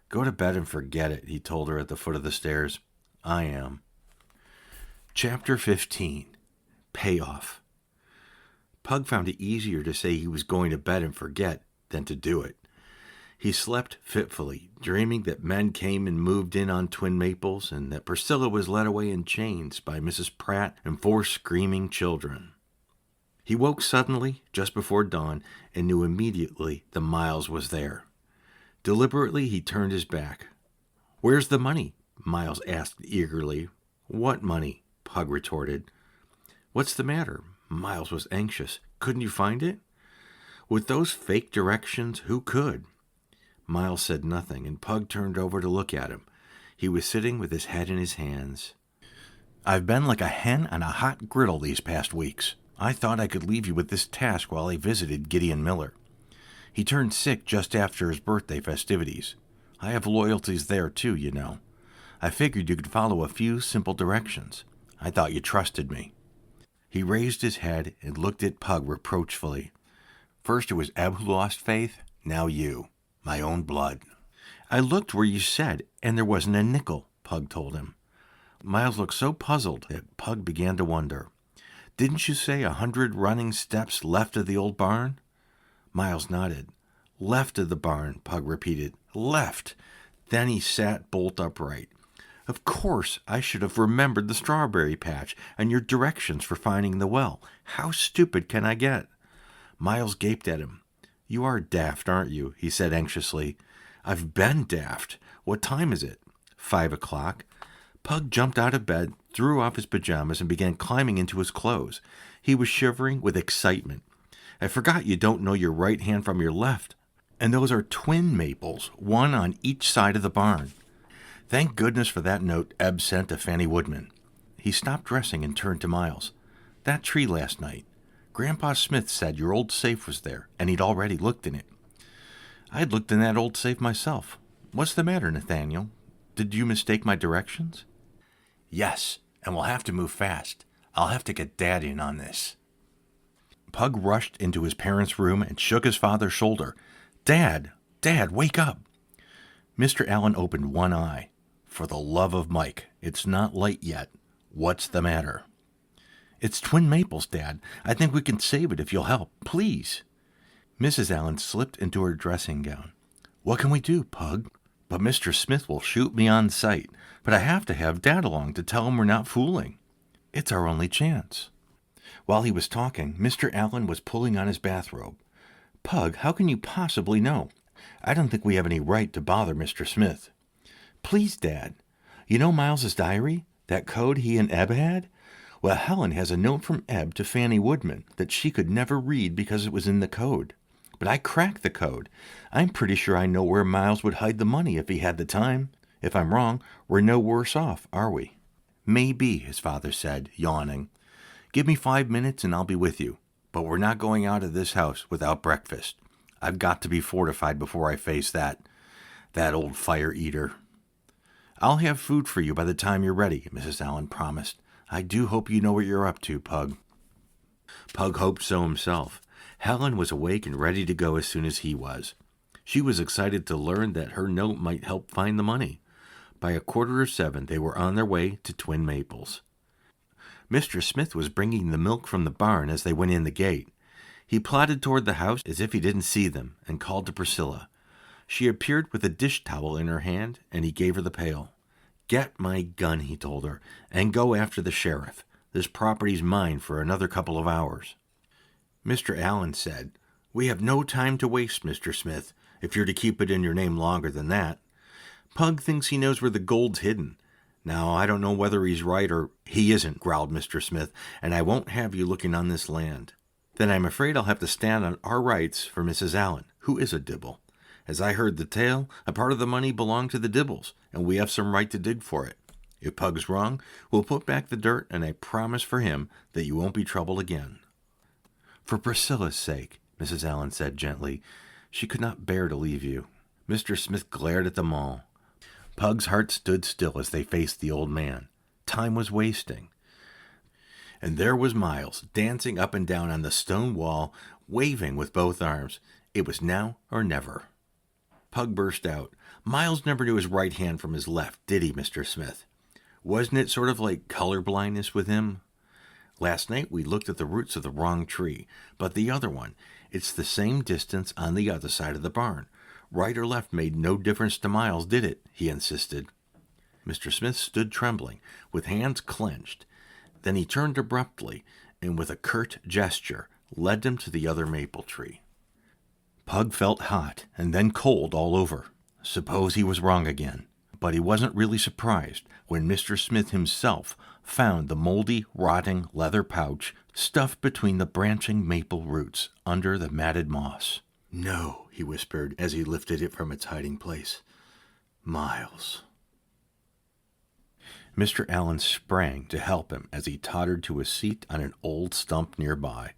Go to bed and forget it, he told her at the foot of the stairs. I am. Chapter 15. Payoff. Pug found it easier to say he was going to bed and forget than to do it. He slept fitfully, dreaming that men came and moved in on Twin Maples and that Priscilla was led away in chains by Mrs. Pratt and 4 screaming children. He woke suddenly, just before dawn, and knew immediately that Miles was there. Deliberately, he turned his back. Where's the money? Miles asked eagerly. What money? Pug retorted. What's the matter? Miles was anxious. Couldn't you find it? With those fake directions, who could? Miles said nothing, and Pug turned over to look at him. He was sitting with his head in his hands. I've been like a hen on a hot griddle these past weeks. I thought I could leave you with this task while I visited Gideon Miller. He turned sick just after his birthday festivities. I have loyalties there, too, you know. I figured you could follow a few simple directions. I thought you trusted me. He raised his head and looked at Pug reproachfully. First it was Eb who lost faith, now you. My own blood. I looked where you said, and there wasn't a nickel, Pug told him. Miles looked so puzzled that Pug began to wonder. Didn't you say 100 running steps left of the old barn? Miles nodded. Left of the barn, Pug repeated. Left. Then he sat bolt upright. Of course, I should have remembered the strawberry patch and your directions for finding the well. How stupid can I get? Miles gaped at him. You are daft, aren't you? He said anxiously. I've been daft. What time is it? 5 o'clock. Pug jumped out of bed, threw off his pajamas, and began climbing into his clothes. He was shivering with excitement. I forgot you don't know your right hand from your left. And those are twin maples, one on each side of the barn. Thank goodness for that note Eb sent to Fanny Woodman. He stopped dressing and turned to Miles. That tree last night. Grandpa Smith said your old safe was there, and he'd already looked in it. I'd looked in that old safe myself. What's the matter, Nathaniel? Did you mistake my directions? Yes, and we'll have to move fast. I'll have to get Dad in on this. Pug rushed into his parents' room and shook his father's shoulder. Dad, wake up. Mr. Allen opened one eye. For the love of Mike, it's not light yet. What's the matter? It's Twin Maples, Dad. I think we can save it if you'll help. Please. Mrs. Allen slipped into her dressing gown. What can we do, Pug? But Mr. Smith will shoot me on sight. But I have to have Dad along to tell him we're not fooling. It's our only chance. While he was talking, Mr. Allen was pulling on his bathrobe. Pug, how can you possibly know? I don't think we have any right to bother Mr. Smith. Please, Dad. You know Miles's diary? That code he and Eb had? Well, Helen has a note from Eb to Fanny Woodman that she could never read because it was in the code. But I cracked the code. I'm pretty sure I know where Miles would hide the money if he had the time. If I'm wrong, we're no worse off, are we? Maybe, his father said, yawning. Give me 5 minutes and I'll be with you. But we're not going out of this house without breakfast. I've got to be fortified before I face that old fire-eater. I'll have food for you by the time you're ready, Mrs. Allen promised. I do hope you know what you're up to, Pug. Pug hoped so himself. Helen was awake and ready to go as soon as he was. She was excited to learn that her note might help find the money. By 6:45, they were on their way to Twin Maples. Mr. Smith was bringing the milk from the barn as they went in the gate. He plodded toward the house as if he didn't see them and called to Priscilla. She appeared with a dish towel in her hand, and he gave her the pail. "Get my gun," he told her, "and go after the sheriff. This property's mine for another couple of hours." Mr. Allen said, "We have no time to waste, Mr. Smith, if you're to keep it in your name longer than that. Pug thinks he knows where the gold's hidden. Now, I don't know whether he's right or he isn't," growled Mr. Smith, "and I won't have you looking on this land." "Then I'm afraid I'll have to stand on our rights for Mrs. Allen, who is a Dibble. As I heard the tale, a part of the money belonged to the Dibbles, and we have some right to dig for it. If Pug's wrong, we'll put back the dirt, and I promise for him that you won't be troubled again." "For Priscilla's sake," Mrs. Allen said gently. "She could not bear to leave you." Mr. Smith glared at them all. Pug's heart stood still as they faced the old man. Time was wasting. And there was Miles, dancing up and down on the stone wall, waving with both arms. It was now or never. Pug burst out. "Miles never knew his right hand from his left, did he, Mr. Smith? Wasn't it sort of like color blindness with him? Last night we looked at the roots of the wrong tree, but the other one, it's the same distance on the other side of the barn. Right or left made no difference to Miles, did it?" he insisted. Mr. Smith stood trembling, with hands clenched. Then he turned abruptly, and with a curt gesture, led them to the other maple tree. Pug felt hot and then cold all over. Suppose he was wrong again. But he wasn't really surprised when Mr. Smith himself found the moldy, rotting leather pouch stuffed between the branching maple roots under the matted moss. "No," he whispered as he lifted it from its hiding place. "Miles." Mr. Allen sprang to help him as he tottered to a seat on an old stump nearby.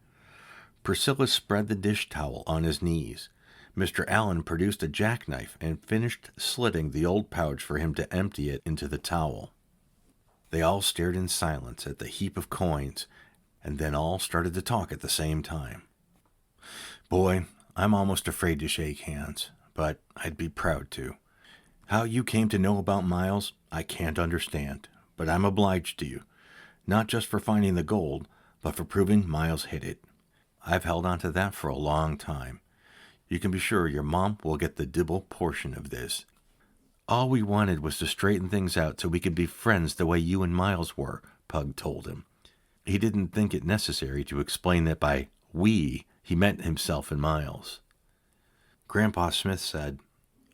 Priscilla spread the dish towel on his knees. Mr. Allen produced a jackknife and finished slitting the old pouch for him to empty it into the towel. They all stared in silence at the heap of coins, and then all started to talk at the same time. "Boy, I'm almost afraid to shake hands, but I'd be proud to. How you came to know about Miles, I can't understand, but I'm obliged to you, not just for finding the gold, but for proving Miles hid it. I've held on to that for a long time. You can be sure your mom will get the Dibble portion of this. All we wanted was to straighten things out so we could be friends the way you and Miles were," Pug told him. He didn't think it necessary to explain that by "we" he meant himself and Miles. Grandpa Smith said,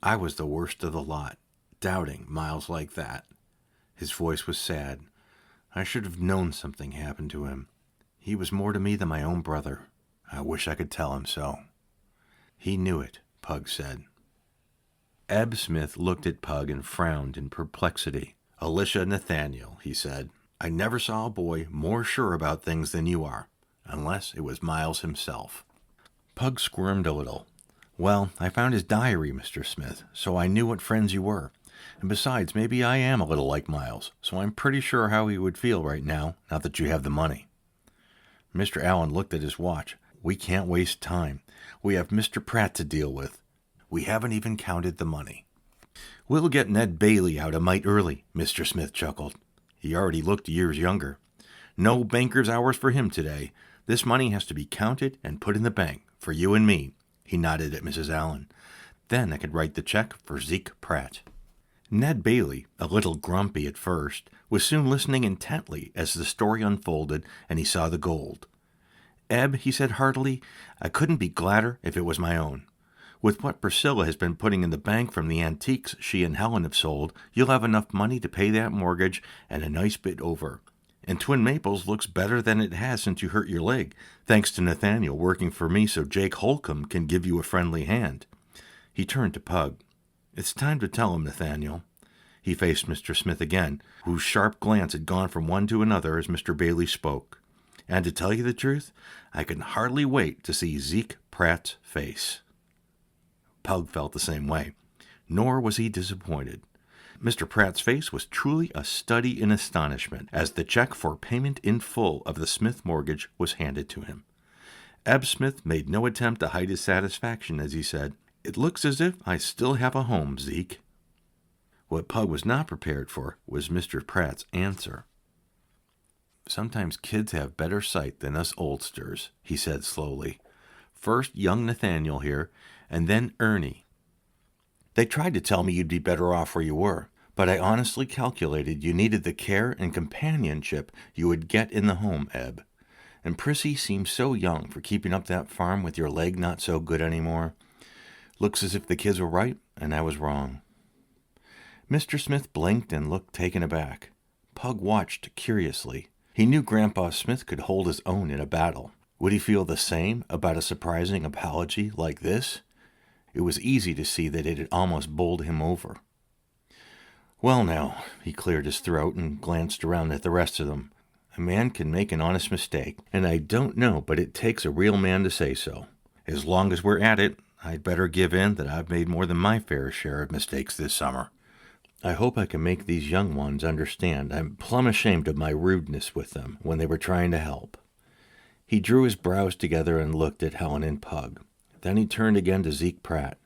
"I was the worst of the lot, doubting Miles like that." His voice was sad. "I should have known something happened to him. He was more to me than my own brother. I wish I could tell him so." "He knew it," Pug said. Eb Smith looked at Pug and frowned in perplexity. "Alicia Nathaniel," he said, "I never saw a boy more sure about things than you are, unless it was Miles himself." Pug squirmed a little. "Well, I found his diary, Mr. Smith, so I knew what friends you were. And besides, maybe I am a little like Miles, so I'm pretty sure how he would feel right now that you have the money." Mr. Allen looked at his watch. "We can't waste time. We have Mr. Pratt to deal with. We haven't even counted the money." "We'll get Ned Bailey out a mite early," Mr. Smith chuckled. He already looked years younger. "No banker's hours for him today. This money has to be counted and put in the bank, for you and me." He nodded at Mrs. Allen. "Then I could write the check for Zeke Pratt." Ned Bailey, a little grumpy at first, was soon listening intently as the story unfolded and he saw the gold. "Eb," he said heartily, "I couldn't be gladder if it was my own. With what Priscilla has been putting in the bank from the antiques she and Helen have sold, you'll have enough money to pay that mortgage and a nice bit over. And Twin Maples looks better than it has since you hurt your leg, thanks to Nathaniel working for me so Jake Holcomb can give you a friendly hand." He turned to Pug. "It's time to tell him, Nathaniel." He faced Mr. Smith again, whose sharp glance had gone from one to another as Mr. Bailey spoke. "And to tell you the truth, I can hardly wait to see Zeke Pratt's face." Pug felt the same way, nor was he disappointed. Mr. Pratt's face was truly a study in astonishment as the check for payment in full of the Smith mortgage was handed to him. Eb Smith made no attempt to hide his satisfaction as he said, "It looks as if I still have a home, Zeke." What Pug was not prepared for was Mr. Pratt's answer. "Sometimes kids have better sight than us oldsters," he said slowly. "First young Nathaniel here, and then Ernie. They tried to tell me you'd be better off where you were, but I honestly calculated you needed the care and companionship you would get in the home, Eb. And Prissy seems so young for keeping up that farm with your leg not so good anymore. Looks as if the kids were right, and I was wrong." Mr. Smith blinked and looked taken aback. Pug watched curiously. He knew Grandpa Smith could hold his own in a battle. Would he feel the same about a surprising apology like this? It was easy to see that it had almost bowled him over. "Well now," he cleared his throat and glanced around at the rest of them. "A man can make an honest mistake, and I don't know but it takes a real man to say so. As long as we're at it, I'd better give in that I've made more than my fair share of mistakes this summer. I hope I can make these young ones understand I'm plumb ashamed of my rudeness with them when they were trying to help." He drew his brows together and looked at Helen and Pug. Then he turned again to Zeke Pratt.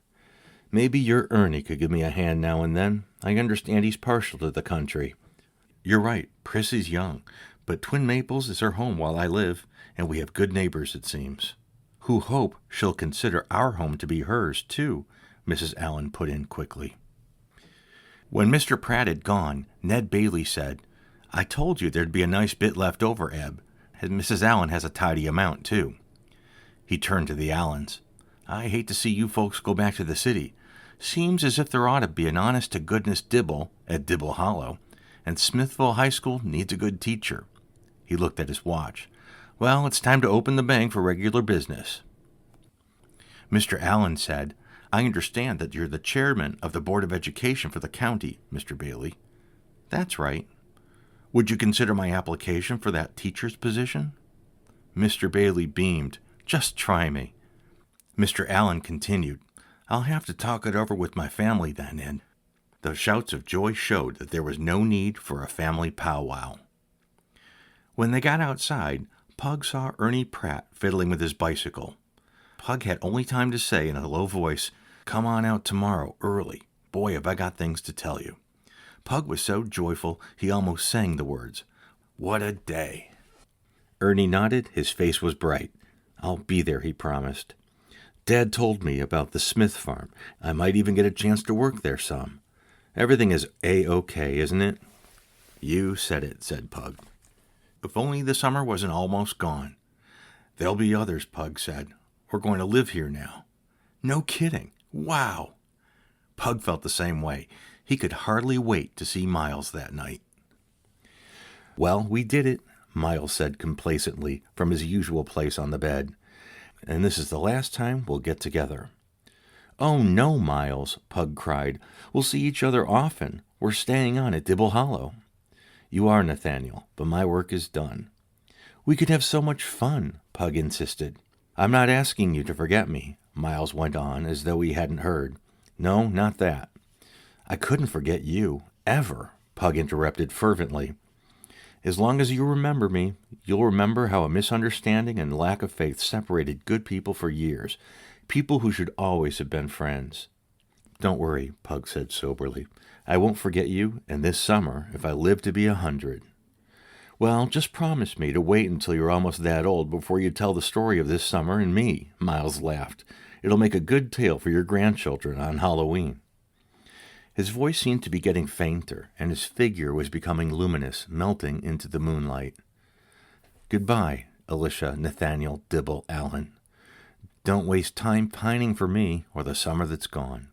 "Maybe your Ernie could give me a hand now and then. I understand he's partial to the country. You're right, Prissy's young, but Twin Maples is her home while I live, and we have good neighbors, it seems." "Who hope she'll consider our home to be hers, too," Mrs. Allen put in quickly. When Mr. Pratt had gone, Ned Bailey said, "I told you there'd be a nice bit left over, Eb, and Mrs. Allen has a tidy amount, too." He turned to the Allens. "I hate to see you folks go back to the city. Seems as if there ought to be an honest-to-goodness Dibble at Dibble Hollow, and Smithville High School needs a good teacher." He looked at his watch. "Well, it's time to open the bank for regular business." Mr. Allen said, "I understand that you're the chairman of the Board of Education for the county, Mr. Bailey." "That's right." "Would you consider my application for that teacher's position?" Mr. Bailey beamed. "Just try me." Mr. Allen continued, "I'll have to talk it over with my family then, and..." The shouts of joy showed that there was no need for a family powwow. When they got outside, Pug saw Ernie Pratt fiddling with his bicycle. Pug had only time to say in a low voice, "Come on out tomorrow, early. Boy, have I got things to tell you." Pug was so joyful he almost sang the words. What a day. Ernie nodded. His face was bright. "I'll be there," he promised. "Dad told me about the Smith farm. I might even get a chance to work there some. Everything is A-OK, isn't it?" "You said it," said Pug. "If only the summer wasn't almost gone." "There'll be others," Pug said. "We're going to live here now." "No kidding. Wow." Pug felt the same way. He could hardly wait to see Miles that night. "Well, we did it," Miles said complacently from his usual place on the bed. "And this is the last time we'll get together." "Oh, no, Miles," Pug cried. "We'll see each other often. We're staying on at Dibble Hollow." "You are, Nathaniel, but my work is done." "We could have so much fun," Pug insisted. "I'm not asking you to forget me," Miles went on as though he hadn't heard. "No, not that." "I couldn't forget you, ever," Pug interrupted fervently. "As long as you remember me, you'll remember how a misunderstanding and lack of faith separated good people for years, people who should always have been friends." "Don't worry," Pug said soberly. "I won't forget you, and this summer, if I live to be 100. "Well, just promise me to wait until you're almost that old before you tell the story of this summer and me," Miles laughed. "It'll make a good tale for your grandchildren on Halloween." His voice seemed to be getting fainter, and his figure was becoming luminous, melting into the moonlight. "Goodbye, Alicia Nathaniel Dibble Allen. Don't waste time pining for me or the summer that's gone."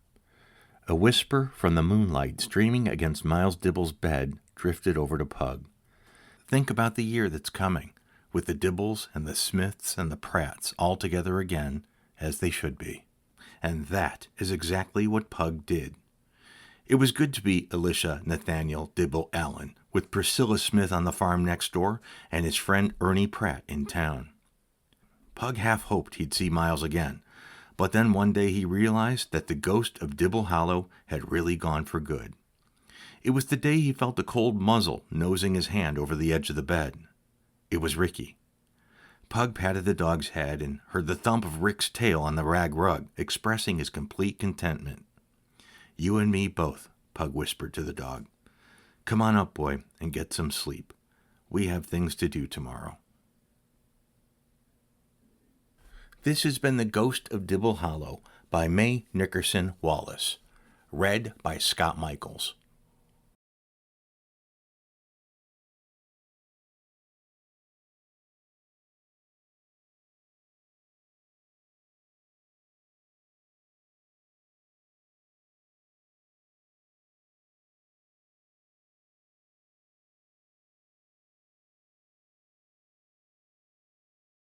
A whisper from the moonlight streaming against Miles Dibble's bed drifted over to Pug. "Think about the year that's coming, with the Dibbles and the Smiths and the Pratts all together again, as they should be." And that is exactly what Pug did. It was good to be Alicia Nathaniel Dibble Allen, with Priscilla Smith on the farm next door and his friend Ernie Pratt in town. Pug half hoped he'd see Miles again, but then one day he realized that the ghost of Dibble Hollow had really gone for good. It was the day he felt a cold muzzle nosing his hand over the edge of the bed. It was Ricky. Pug patted the dog's head and heard the thump of Rick's tail on the rag rug, expressing his complete contentment. "You and me both," Pug whispered to the dog. "Come on up, boy, and get some sleep. We have things to do tomorrow." This has been The Ghost of Dibble Hollow by May Nickerson Wallace. Read by Scott Michaels.